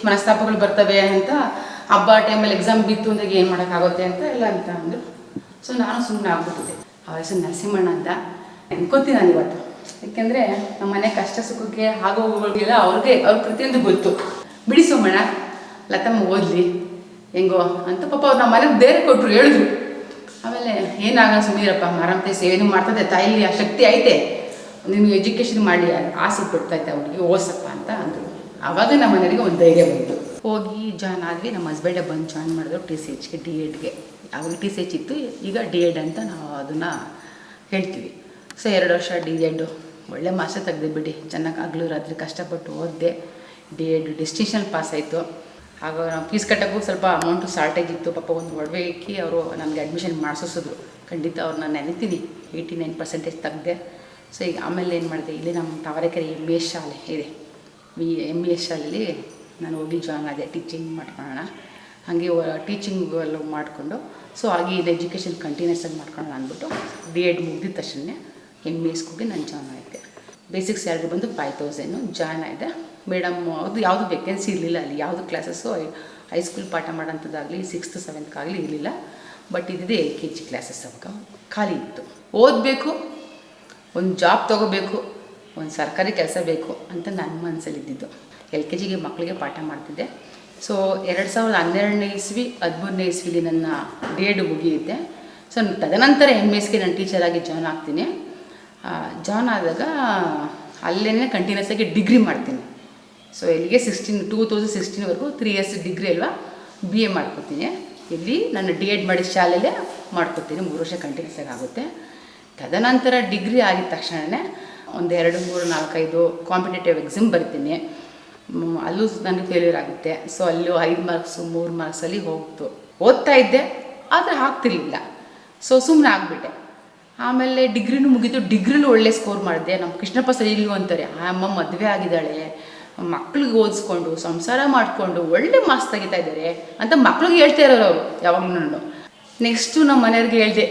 ಮನಸ್ತಾಪಗಳು ಬರ್ತವೆ ಅಂತ, ಹಬ್ಬ ಟೈಮಲ್ಲಿ ಎಕ್ಸಾಮ್ ಬಿತ್ತು ಅಂದಾಗ ಏನು ಮಾಡೋಕ್ಕಾಗುತ್ತೆ ಅಂತ ಎಲ್ಲ ಅಂತ ಅಂದರು. ಸೊ ನಾನು ಸುಮ್ಮನೆ ಆಗ್ಬಿಟ್ಟಿದ್ದೆ. ಅವ್ರ ಹೆಸರು ನರಸಿಂಹಣ್ಣ ಅಂತ ಅನ್ಕೋತೀನಿ ನಾನು ಇವತ್ತು. ಯಾಕೆಂದರೆ ನಮ್ಮ ಮನೆ ಕಷ್ಟ ಸುಖಕ್ಕೆ ಆಗೋಗಳಿಗೆಲ್ಲ ಅವ್ರ ಪ್ರತಿಯೊಂದು ಗೊತ್ತು. ಬಿಡಿ ಸೋಮಣ್ಣ, ಲತಮ್ಮ ಓದಲಿ ಹೆಂಗೋ ಅಂತ ಪಾಪ ಅವ್ರು ನಮ್ಮ ಮನೆಗೆ ಧೈರ್ಯ ಕೊಟ್ಟರು, ಹೇಳಿದ್ರು. ಆಮೇಲೆ ಏನಾಗ ಸುಮ್ಮನಿರಪ್ಪ, ಮಾರಮ್ಮ ಸೇವೆನೂ ಮಾಡ್ತದೆ, ತಾಯಿಲಿ ಆ ಶಕ್ತಿ ಐತೆ, ನೀನು ಎಜುಕೇಷನ್ ಮಾಡಿ ಆಸೆ ಪಡ್ತೈತೆ ಅವ್ರಿಗೆ, ಓದ್ಸಪ್ಪ ಅಂತ ಅಂದರು. ಆವಾಗ ನಮ್ಮ ಮನೆಯವರಿಗೆ ಒಂದು ಧೈರ್ಯ ಬಂತು. ಹೋಗಿ ಜಾಯ್ನ್ ಆದ್ವಿ. ನಮ್ಮ ಹಸ್ಬೆಂಡೇ ಬಂದು ಜಾಯ್ನ್ ಮಾಡಿದ್ರು TCHಗೆ, D.Edಗೆ. ಆವಾಗ TCH ಇತ್ತು, ಈಗ D.Ed ಅಂತ ನಾವು ಅದನ್ನು ಹೇಳ್ತೀವಿ. ಸೊ 2 ವರ್ಷ D.Ed ಒಳ್ಳೆ ಮಾರ್ಕ್ಸ್ ತೆಗೆದು ಬಿಡಿ, ಚೆನ್ನಾಗಿ ಹಗಲು ರಾತ್ರಿ ಕಷ್ಟಪಟ್ಟು ಓದಿದೆ. D.Ed ಡಿಸ್ಟಿಂಕ್ಷನ್ ಪಾಸ್ ಆಯಿತು. ಆಗ ನಾವು ಫೀಸ್ ಕಟ್ಟೋಕ್ಕೂ ಸ್ವಲ್ಪ ಅಮೌಂಟು ಶಾರ್ಟೇಜ್ ಇತ್ತು. ಪಾಪ ಒಂದು ಒಡವೆ ಇಕ್ಕಿ ಅವರು ನನಗೆ ಅಡ್ಮಿಷನ್ ಮಾಡಿಸಿದ್ರು. ಖಂಡಿತ ಅವ್ರನ್ನ ನೆನೆತೀನಿ. 89% ತೆಗೆದೆ. ಸೊ ಈಗ ಆಮೇಲೆ ಏನು ಮಾಡಿದೆ, ಇಲ್ಲಿ ನಮ್ಮ ತಾವರೆಕೆರೆ MES ಶಾಲೆ ಇದೆ, MES ಶಾಲೆಯಲ್ಲಿ ನಾನು ಹೋಗಿ ಜಾಯ್ನ್ ಆದೆ. ಟೀಚಿಂಗ್ ಮಾಡ್ಕೊಳ್ಳೋಣ, ಹಾಗೆ ಟೀಚಿಂಗ್ ಎಲ್ಲ ಮಾಡಿಕೊಂಡು, ಸೊ ಹಾಗೆ ಇದು ಎಜುಕೇಷನ್ ಕಂಟಿನ್ಯೂಸ್ ಆಗಿ ಮಾಡ್ಕೊಳ್ಳೋಣ ಅಂದ್ಬಿಟ್ಟು D.Ed ಮುಗಿದ ತಕ್ಷಣ MESಗೆ ನಾನು ಜಾಯ್ನ್ ಆಯಿತೆ. ಬೇಸಿಕ್ ಸ್ಯಾಲ್ರಿ ಬಂದು 5000 ಜಾಯ್ನ್ ಆಯಿದೆ. ಮೇಡಮ್ ಅದು ಯಾವುದು ವೇಕೆನ್ಸಿ ಇರಲಿಲ್ಲ ಅಲ್ಲಿ, ಯಾವುದು ಕ್ಲಾಸಸ್ಸು ಹೈಸ್ಕೂಲ್ ಪಾಠ ಮಾಡೋಂಥದ್ದಾಗಲಿ 6th 7th ಆಗಲಿ ಇರಲಿಲ್ಲ. ಬಟ್ ಇದ್ದಿದೆ LKG ಕ್ಲಾಸಸ್ ಅವಾಗ ಖಾಲಿ ಇತ್ತು. ಓದಬೇಕು, ಒಂದು ಜಾಬ್ ತೊಗೋಬೇಕು, ಒಂದು ಸರ್ಕಾರಿ ಕೆಲಸ ಬೇಕು ಅಂತ ನನ್ನ ಮನಸ್ಸಲ್ಲಿದ್ದಿದ್ದು. LKGಗೆ ಮಕ್ಕಳಿಗೆ ಪಾಠ ಮಾಡ್ತಿದ್ದೆ. ಸೊ 2012ನೇ ಇಸ್ವಿ 13ನೇ ಇಸ್ವಿಲಿ ನನ್ನ D.Ed ಮುಗಿಯುತ್ತೆ. ಸೊ ತದನಂತರ MESಗೆ ನಾನು ಟೀಚರಾಗಿ ಜಾಯ್ನ್ ಆಗ್ತೀನಿ. ಜಾಯ್ನ್ ಆದಾಗ ಅಲ್ಲೇ ಕಂಟಿನ್ಯೂಸ್ ಆಗಿ ಡಿಗ್ರಿ ಮಾಡ್ತೀನಿ. ಸೊ ಇಲ್ಲಿಗೆ 2016ವರೆಗೂ 3 years ಡಿಗ್ರಿ ಅಲ್ವಾ, BA ಮಾಡ್ಕೊತೀನಿ. ಇಲ್ಲಿ ನಾನು D.Ed ಮಾಡಿದ ಶಾಲೆಯಲ್ಲೇ ಮಾಡ್ಕೊತೀನಿ. 3 ವರ್ಷ ಕಂಟಿನ್ಯೂಸ್ ಆಗಿ ಆಗುತ್ತೆ. ತದನಂತರ ಡಿಗ್ರಿ ಆಗಿದ ತಕ್ಷಣವೇ ಒಂದು 2, 3, 4, 5 ಕಾಂಪಿಟೇಟಿವ್ ಎಕ್ಸಾಮ್ ಬರ್ತೀನಿ. ಅಲ್ಲೂ ನನಗೆ ಫೇಲ್ಯೂರ್ ಆಗುತ್ತೆ. ಸೊ ಅಲ್ಲೂ 5 ಮಾರ್ಕ್ಸು 3 ಮಾರ್ಕ್ಸಲ್ಲಿ ಹೋಗ್ತು. ಓದ್ತಾ ಇದ್ದೆ, ಆದರೆ ಆಗ್ತಿರ್ಲಿಲ್ಲ. ಸೊ ಸುಮ್ಮನೆ ಆಗಿಬಿಟ್ಟೆ. ಆಮೇಲೆ ಡಿಗ್ರಿನೂ ಮುಗಿತು. ಡಿಗ್ರಿಲೂ ಒಳ್ಳೆ ಸ್ಕೋರ್ ಮಾಡಿದೆ. ನಮ್ಮ ಕೃಷ್ಣಪ್ಪ ಸರ್ ಈಗಲೂ ಅಂತಾರೆ, ಆ ಅಮ್ಮ ಮದುವೆ ಆಗಿದ್ದಾಳೆ, ಮಕ್ಳಿಗೆ ಓದಿಸ್ಕೊಂಡು ಸಂಸಾರ ಮಾಡಿಕೊಂಡು ಒಳ್ಳೆ ಮಾರ್ಕ್ಸ್ ತೆಗಿತಾ ಇದ್ದಾರೆ ಅಂತ ಮಕ್ಳಿಗೆ ಹೇಳ್ತಾ ಇರೋರು ಅವರು ಯಾವಾಗಲೂ. ನೆಕ್ಸ್ಟು ನಮ್ಮ ಮನೆಯವ್ರಿಗೆ ಹೇಳಿದೆ,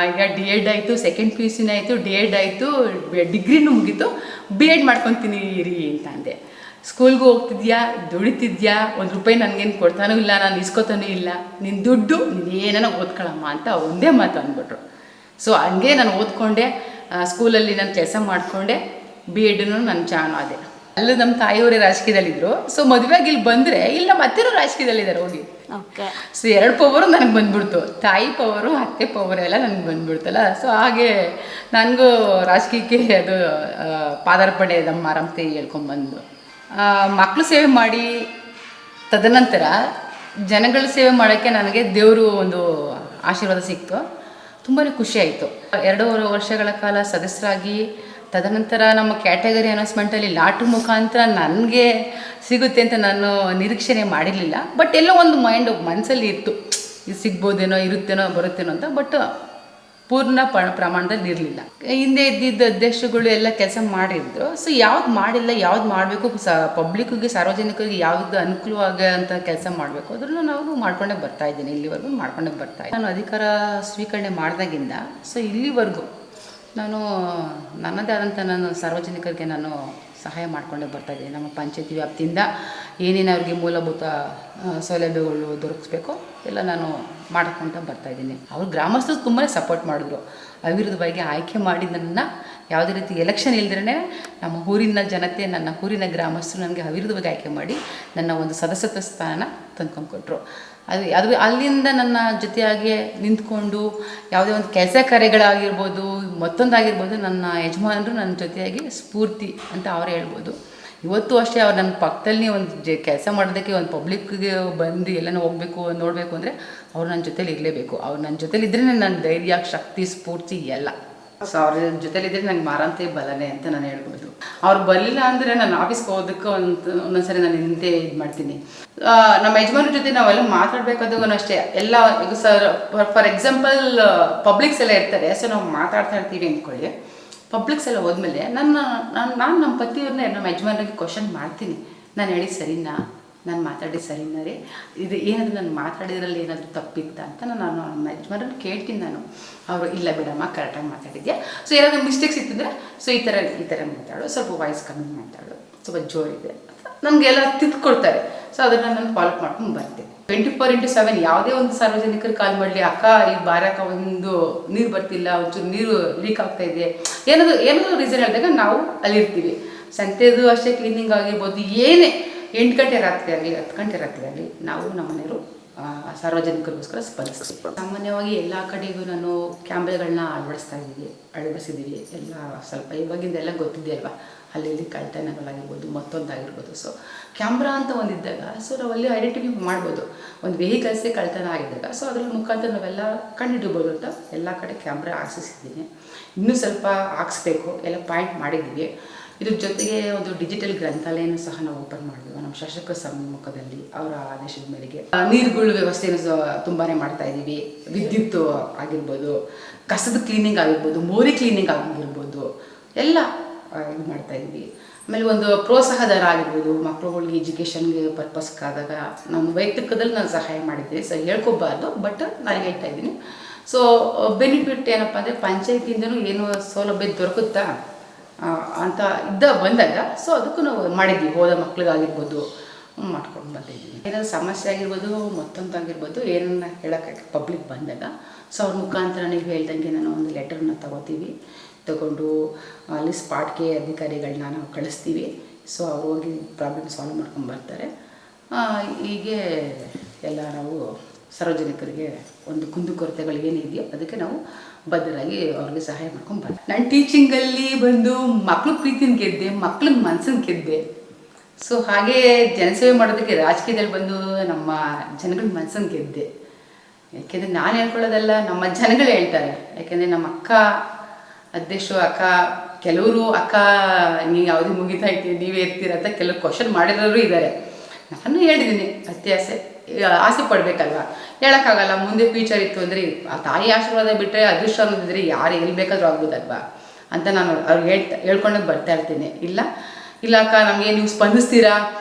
ಈಗ D.Ed ಆಯಿತು, ಸೆಕೆಂಡ್ PUC ಆಯಿತು, D.Ed ಆಯಿತು, ಡಿಗ್ರಿನೂ ಮುಗೀತು, B.Ed ಮಾಡ್ಕೊತೀನಿ ಇರಿ ಅಂತ ಅಂದೆ. ಸ್ಕೂಲ್ಗೂ ಹೋಗ್ತಿದ್ಯಾ, ದುಡಿತಿದ್ಯಾ, ₹1 ನನಗೇನು ಕೊಡ್ತಾನೂ ಇಲ್ಲ, ನಾನು ಇಸ್ಕೊತಾನೂ ಇಲ್ಲ, ನಿನ್ನ ದುಡ್ಡು ನೀನು ಏನೇನೋ ಓದ್ಕೊಳ್ಳಮ್ಮ ಅಂತ ಒಂದೇ ಮಾತು ಅಂದ್ಬಿಟ್ರು. ಸೊ ಹಂಗೆ ನಾನು ಓದ್ಕೊಂಡೆ, ಸ್ಕೂಲಲ್ಲಿ ನಾನು ಕೆಲಸ ಮಾಡಿಕೊಂಡೆ, B.Edನೂ ನಾನು ಜಾಯ್ನ್ ಆದೆ. ಅಲ್ಲೂ ನಮ್ಮ ತಾಯಿಯವರೇ ರಾಜಕೀಯದಲ್ಲಿದ್ದರು. ಸೊ ಮದುವೆಗೆ ಇಲ್ಲಿ ಬಂದರೆ ಇಲ್ಲ ಮತ್ತೇನೂ ರಾಜಕೀಯದಲ್ಲಿದ್ದಾರೆ ಹೋಗಿ. ಓಕೆ. ಸೊ 2 ಪವರು ನನಗೆ ಬಂದ್ಬಿಡ್ತು, ತಾಯಿ ಪವರು ಅತ್ತೆ ಪವರ್ ಎಲ್ಲ ನನಗೆ ಬಂದ್ಬಿಡ್ತಲ್ಲ. ಸೊ ಹಾಗೆ ನನಗೂ ರಾಜಕೀಯಕ್ಕೆ ಅದು ಪಾದಾರ್ಪಣೆ ನಮ್ಮ ಮಾರಮ್ಮತೆ ಹೇಳ್ಕೊಂಬಂದು ಮಕ್ಕಳು ಸೇವೆ ಮಾಡಿ ತದನಂತರ ಜನಗಳ ಸೇವೆ ಮಾಡೋಕ್ಕೆ ನನಗೆ ದೇವರು ಒಂದು ಆಶೀರ್ವಾದ ಸಿಕ್ತು. ತುಂಬಾ ಖುಷಿ ಆಯಿತು. 2 ವರ್ಷಗಳ ಕಾಲ ಸದಸ್ಯರಾಗಿ ತದನಂತರ ನಮ್ಮ ಕ್ಯಾಟಗರಿ ಅನೌನ್ಸ್ಮೆಂಟಲ್ಲಿ ಲಾಟ್ರಿ ಮುಖಾಂತರ ನನಗೆ ಸಿಗುತ್ತೆ ಅಂತ ನಾನು ನಿರೀಕ್ಷಣೆ ಮಾಡಿರಲಿಲ್ಲ. ಬಟ್ ಎಲ್ಲೋ ಒಂದು ಮನಸ್ಸಲ್ಲಿ ಇತ್ತು, ಇದು ಸಿಗ್ಬೋದೇನೋ, ಇರುತ್ತೇನೋ, ಬರುತ್ತೇನೋ ಅಂತ. ಬಟ್ ಪೂರ್ಣ ಪ್ರಮಾಣದಲ್ಲಿ ಇರಲಿಲ್ಲ. ಹಿಂದೆ ಇದ್ದಿದ್ದ ಅಧ್ಯಕ್ಷಗಳು ಎಲ್ಲ ಕೆಲಸ ಮಾಡಿದ್ರು. ಸೊ ಯಾವ್ದು ಮಾಡಿಲ್ಲ, ಯಾವ್ದು ಮಾಡಬೇಕು, ಪಬ್ಲಿಕ್ಕಿಗೆ, ಸಾರ್ವಜನಿಕರಿಗೆ ಯಾವ್ದು ಅನುಕೂಲವಾಗೋಂಥ ಕೆಲಸ ಮಾಡಬೇಕು ಅದನ್ನು ನಾವು ಮಾಡ್ಕೊಂಡೇ ಬರ್ತಾಯಿದ್ದೀನಿ. ಇಲ್ಲಿವರೆಗೂ ಮಾಡ್ಕೊಂಡೇ ಬರ್ತಾಯಿದ್ದೀನಿ. ನಾನು ಅಧಿಕಾರ ಸ್ವೀಕರಣೆ ಮಾಡಿದಾಗಿಂದ ಸೊ ಇಲ್ಲಿವರೆಗೂ ನಾನು ನನ್ನದೇ ಆದಂಥ ನಾನು ಸಾರ್ವಜನಿಕರಿಗೆ ನಾನು ಸಹಾಯ ಮಾಡಿಕೊಂಡೇ ಬರ್ತಾಯಿದ್ದೀನಿ. ನಮ್ಮ ಪಂಚಾಯತಿ ವ್ಯಾಪ್ತಿಯಿಂದ ಏನೇನು ಅವ್ರಿಗೆ ಮೂಲಭೂತ ಸೌಲಭ್ಯಗಳು ದೊರಕಿಸ್ಬೇಕೋ ಎಲ್ಲ ನಾನು ಮಾಡ್ಕೊತ ಬರ್ತಾಯಿದ್ದೀನಿ. ಅವರು ಗ್ರಾಮಸ್ಥರು ತುಂಬಾ ಸಪೋರ್ಟ್ ಮಾಡಿದ್ರು. ಅವಿರೋಧವಾಗಿ ಆಯ್ಕೆ ಮಾಡಿ ನನ್ನನ್ನು ಯಾವುದೇ ರೀತಿ ಎಲೆಕ್ಷನ್ ಇಲ್ದಿರೇ ನಮ್ಮ ಊರಿನ ಜನತೆ, ನನ್ನ ಊರಿನ ಗ್ರಾಮಸ್ಥರು ನನಗೆ ಅವಿರೋಧವಾಗಿ ಆಯ್ಕೆ ಮಾಡಿ ನನ್ನ ಒಂದು ಸದಸ್ಯತ್ವ ಸ್ಥಾನ ತಂದ್ಕೊಂಡ್ಕೊಟ್ರು. ಅದು ಅಲ್ಲಿಂದ ನನ್ನ ಜೊತೆಯಾಗಿ ನಿಂತ್ಕೊಂಡು ಯಾವುದೇ ಒಂದು ಕೆಲಸ ಕಾರ್ಯಗಳಾಗಿರ್ಬೋದು, ಮತ್ತೊಂದಾಗಿರ್ಬೋದು, ನನ್ನ ಯಜಮಾನರು ನನ್ನ ಜೊತೆಯಾಗಿ ಸ್ಫೂರ್ತಿ ಅಂತ ಅವರೇ ಹೇಳ್ಬೋದು. ಇವತ್ತು ಅಷ್ಟೇ ಅವ್ರು ನನ್ನ ಪಕ್ಕದಲ್ಲಿ ಒಂದು ಕೆಲಸ ಮಾಡೋದಕ್ಕೆ, ಒಂದು ಪಬ್ಲಿಕ್ಗೆ ಬಂದು ಎಲ್ಲನೂ ಹೋಗಬೇಕು, ನೋಡಬೇಕು ಅಂದರೆ ಅವ್ರು ನನ್ನ ಜೊತೇಲಿ ಇರಲೇಬೇಕು. ಅವ್ರು ನನ್ನ ಜೊತೇಲಿ ಇದ್ರೇ ನನ್ನ ಧೈರ್ಯ, ಶಕ್ತಿ, ಸ್ಫೂರ್ತಿ ಎಲ್ಲ. ಸೊ ಅವ್ರ ಜೊತೇಲಿದ್ದರೆ ನಂಗೆ ಮಾರಂತೆ ಬಲನೆ ಅಂತ ನಾನು ಹೇಳ್ಬೋದು. ಅವ್ರು ಬರಲಿಲ್ಲ ಅಂದರೆ ನಾನು ಆಫೀಸ್ಗೆ ಹೋಗೋದಕ್ಕೆ ಒಂದೊಂದ್ಸರಿ ನಾನು ನಿಂತೆ ಇದು ಮಾಡ್ತೀನಿ. ನಮ್ಮ ಯಜಮಾನ್ರ ಜೊತೆ ನಾವೆಲ್ಲ ಮಾತಾಡಬೇಕಾದ್ರೂ ಅಷ್ಟೇ ಎಲ್ಲ. ಈಗ ಫಾರ್ ಎಕ್ಸಾಂಪಲ್ ಪಬ್ಲಿಕ್ಸ್ ಎಲ್ಲ ಇರ್ತಾರೆ. ಸೊ ನಾವು ಮಾತಾಡ್ತಾ ಇರ್ತೀವಿ ಅಂದ್ಕೊಳ್ಳಿ. ಪಬ್ಲಿಕ್ಸ್ ಎಲ್ಲ ಹೋದ್ಮೇಲೆ ನಾನು ನಮ್ಮ ಪತಿಯವ್ರನ್ನೇ ನಮ್ಮ ಯಜಮಾನ್ರಿಗೆ ಕ್ವಶನ್ ಮಾಡ್ತೀನಿ. ನಾನು ಹೇಳಿ ಸರಿನಾ, ನಾನು ಮಾತಾಡಿ ಸರಿನಾ ರೀ, ಇದು ಏನಾದರೂ ನಾನು ಮಾತಾಡಿದ್ರಲ್ಲಿ ಏನಾದರೂ ತಪ್ಪಿತ್ತ ಅಂತ ನಾನು ನಮ್ಮ ಯಜಮಾನ್ರನ್ನ ಕೇಳ್ತೀನಿ. ನಾನು ಅವರು ಇಲ್ಲ ಬಿಡಮ್ಮ, ಕರೆಕ್ಟಾಗಿ ಮಾತಾಡಿದ್ಯಾ, ಸೊ ಏನಾದರೂ ಮಿಸ್ಟೇಕ್ಸ್ ಇತ್ತಿದ್ರೆ ಸೊ ಈ ಥರ ಮಾತಾಡು, ಸ್ವಲ್ಪ ವಾಯ್ಸ್ ಕಮ್ಮಿ ಮಾತಾಡು, ಸ್ವಲ್ಪ ಜೋರಿದೆ, ನಮಗೆಲ್ಲ ತಿದ್ಕೊಡ್ತಾರೆ. ಸೊ ಅದನ್ನು ನಾನು ಫಾಲೋ ಮಾಡ್ಕೊಂಡು ಬರ್ತೀನಿ. 24/7 ಯಾವುದೇ ಒಂದು ಸಾರ್ವಜನಿಕರು ಕಾಲ್ ಮಾಡಲಿ, ಅಕ್ಕ ಈ ಬಾರಕ್ಕ ಒಂದು ನೀರು ಬರ್ತಿಲ್ಲ, ಒಂಚೂರು ನೀರು ಲೀಕ್ ಆಗ್ತಾ ಇದೆ, ಏನಾದರೂ ರೀಸನ್ ಹೇಳಿದಾಗ ನಾವು ಅಲ್ಲಿರ್ತೀವಿ. ಸಂತೆದು ಅಷ್ಟೇ ಕ್ಲೀನಿಂಗ್ ಆಗಿರ್ಬೋದು, ಏನೇ 8 ಗಂಟೆ ರಾತ್ರಿ ಆಗಲಿ 10 ಗಂಟೆ ರಾತ್ರಿ ಆಗಲಿ ನಾವು ನಮ್ಮ ಮನೆಯವರು ಸಾರ್ವಜನಿಕರಿಗೋಸ್ಕರ ಸ್ಪಂದಿಸ್ತೀವಿ. ಸಾಮಾನ್ಯವಾಗಿ ಎಲ್ಲ ಕಡೆಗೂ ನಾನು ಕ್ಯಾಮ್ರಾಗಳನ್ನ ಅಳವಡಿಸಿದ್ದೀವಿ. ಎಲ್ಲ ಸ್ವಲ್ಪ ಇವಾಗಿಂದೆಲ್ಲ ಗೊತ್ತಿದೆ ಅಲ್ವಾ, ಅಲ್ಲಿ ಕಳ್ತನಗಳಾಗಿರ್ಬೋದು, ಮತ್ತೊಂದಾಗಿರ್ಬೋದು. ಸೊ ಕ್ಯಾಮ್ರಾ ಅಂತ ಒಂದಿದ್ದಾಗ ಸೊ ನಾವಲ್ಲಿ ಐಡೆಂಟಿಫೈ ಮಾಡ್ಬೋದು. ಒಂದು ವೆಹಿಕಲ್ಸೇ ಕಳ್ತನ ಆಗಿದ್ದಾಗ ಸೊ ಅದ್ರ ಮುಖಾಂತರ ನಾವೆಲ್ಲ ಕಂಡುಹಿಡಿಬೋದು ಅಂತ ಎಲ್ಲ ಕಡೆ ಕ್ಯಾಮ್ರಾ ಹಾಕ್ಸಿದ್ದೀನಿ. ಇನ್ನೂ ಸ್ವಲ್ಪ ಹಾಕ್ಸ್ಬೇಕು, ಎಲ್ಲ ಪಾಯಿಂಟ್ ಮಾಡಿದ್ದೀವಿ. ಇದ್ರ ಜೊತೆಗೆ ಒಂದು ಡಿಜಿಟಲ್ ಗ್ರಂಥಾಲಯನೂ ಸಹ ನಾವು ಓಪನ್ ಮಾಡಿದ್ವಿ ನಮ್ಮ ಶಾಸಕರ ಸಮ್ಮುಖದಲ್ಲಿ, ಅವರ ಆದೇಶದ ಮೇರೆಗೆ. ನೀರುಗಳ ವ್ಯವಸ್ಥೆಯನ್ನು ತುಂಬಾ ಮಾಡ್ತಾ ಇದ್ದೀವಿ. ವಿದ್ಯುತ್ ಆಗಿರ್ಬೋದು, ಕಸದ ಕ್ಲೀನಿಂಗ್ ಆಗಿರ್ಬೋದು, ಮೋರಿ ಕ್ಲೀನಿಂಗ್ ಆಗಿರ್ಬೋದು, ಎಲ್ಲ ಇದು ಮಾಡ್ತಾಯಿದ್ವಿ. ಆಮೇಲೆ ಒಂದು ಪ್ರೋತ್ಸಾಹಧನ ಆಗಿರ್ಬೋದು, ಮಕ್ಕಳುಗಳಿಗೆ ಎಜುಕೇಷನ್ಗೆ ಪರ್ಪಸ್ಗಾದಾಗ ನಮ್ಮ ವೈಯಕ್ತಿಕದಲ್ಲಿ ನಾನು ಸಹಾಯ ಮಾಡಿದ್ದೆ. ಸೊ ಹೇಳ್ಕೊಬಾರ್ದು, ಬಟ್ ನಾನು ಹೇಳ್ತಾ ಇದ್ದೀನಿ. ಸೊ ಬೆನಿಫಿಟ್ ಏನಪ್ಪ ಅಂದರೆ ಪಂಚಾಯತಿಯಿಂದನೂ ಏನು ಸೌಲಭ್ಯ ದೊರಕುತ್ತಾ ಅಂತ ಬಂದಾಗ ಸೊ ಅದಕ್ಕೂ ನಾವು ಮಾಡಿದ್ವಿ. ಹೋದ ಮಕ್ಳಿಗಾಗಿರ್ಬೋದು ಮಾಡ್ಕೊಂಡು ಬಂದಿದ್ದೀವಿ. ಏನಾದರೂ ಸಮಸ್ಯೆ ಆಗಿರ್ಬೋದು, ಮತ್ತೊಂದಾಗಿರ್ಬೋದು, ಏನನ್ನ ಹೇಳೋಕ್ಕೆ ಪಬ್ಲಿಕ್ ಬಂದಾಗ ಸೊ ಅವ್ರ ಮುಖಾಂತರ ನೀವು ಹೇಳ್ದಂಗೆ ನಾನು ಒಂದು ಲೆಟರ್ನ ತಗೊಂಡು ಅಲ್ಲಿ ಸ್ಪಾಟ್ಗೆ ಅಧಿಕಾರಿಗಳನ್ನ ನಾವು ಕಳಿಸ್ತೀವಿ. ಸೊ ಅವ್ರು ಹೋಗಿ ಪ್ರಾಬ್ಲಮ್ ಸಾಲ್ವ್ ಮಾಡ್ಕೊಂಡು ಬರ್ತಾರೆ. ಹೀಗೆ ಎಲ್ಲ ನಾವು ಸಾರ್ವಜನಿಕರಿಗೆ ಒಂದು ಕುಂದುಕೊರತೆಗಳು ಏನಿದೆಯೋ ಅದಕ್ಕೆ ನಾವು ಬದ್ಧರಾಗಿ ಅವ್ರಿಗೆ ಸಹಾಯ ಮಾಡ್ಕೊಂಡು ಬರ್ತೀವಿ. ನಾನು ಟೀಚಿಂಗಲ್ಲಿ ಬಂದು ಮಕ್ಳ ಪ್ರೀತಿನ ಗೆದ್ದೆ, ಮಕ್ಳ ಮನಸ್ಸನ್ನು ಗೆದ್ದೆ. ಸೊ ಹಾಗೆ ಜನಸೇವೆ ಮಾಡೋದಕ್ಕೆ ರಾಜಕೀಯದಲ್ಲಿ ಬಂದು ನಮ್ಮ ಜನಗಳ ಮನಸ್ಸನ್ನು ಗೆದ್ದೆ. ಯಾಕೆಂದರೆ ನಾನು ಹೇಳ್ಕೊಳ್ಳೋದಲ್ಲ, ನಮ್ಮ ಜನಗಳು ಹೇಳ್ತಾರೆ. ಯಾಕೆಂದರೆ ನಮ್ಮ ಅಕ್ಕ ಅಧ್ಯಕ್ಷರು ಅಕ್ಕ, ಕೆಲವರು ಅಕ್ಕ ನೀವು ಯಾವುದೇ ಮುಗಿತಾ ಇರ್ತೀವಿ, ನೀವೇ ಇರ್ತೀರ ಅಂತ ಕೆಲವು ಕ್ವಶನ್ ಮಾಡಿರೋರು ಇದ್ದಾರೆ. ನಾನು ಹೇಳಿದ್ದೀನಿ, ಆಸೆ ಪಡಬೇಕಲ್ವ, ಹೇಳೋಕ್ಕಾಗಲ್ಲ. ಮುಂದೆ ಫ್ಯೂಚರ್ ಇತ್ತು ಅಂದರೆ ಆ ತಾಯಿ ಆಶೀರ್ವಾದ ಬಿಟ್ಟರೆ ಅದೃಷ್ಟ ಅನ್ನೋದಿದ್ರೆ ಯಾರು ಎಲ್ಲಿ ಬೇಕಾದರೂ ಆಗ್ಬೋದಲ್ವಾ ಅಂತ ನಾನು ಅವ್ರಿಗೆ ಹೇಳ್ಕೊಂಡೋಗಿ ಬರ್ತಾ ಇರ್ತೀನಿ. ಇಲ್ಲ ಅಕ್ಕ, ನಮಗೆ ನೀವು ಸ್ಪಂದಿಸ್ತೀರಾ,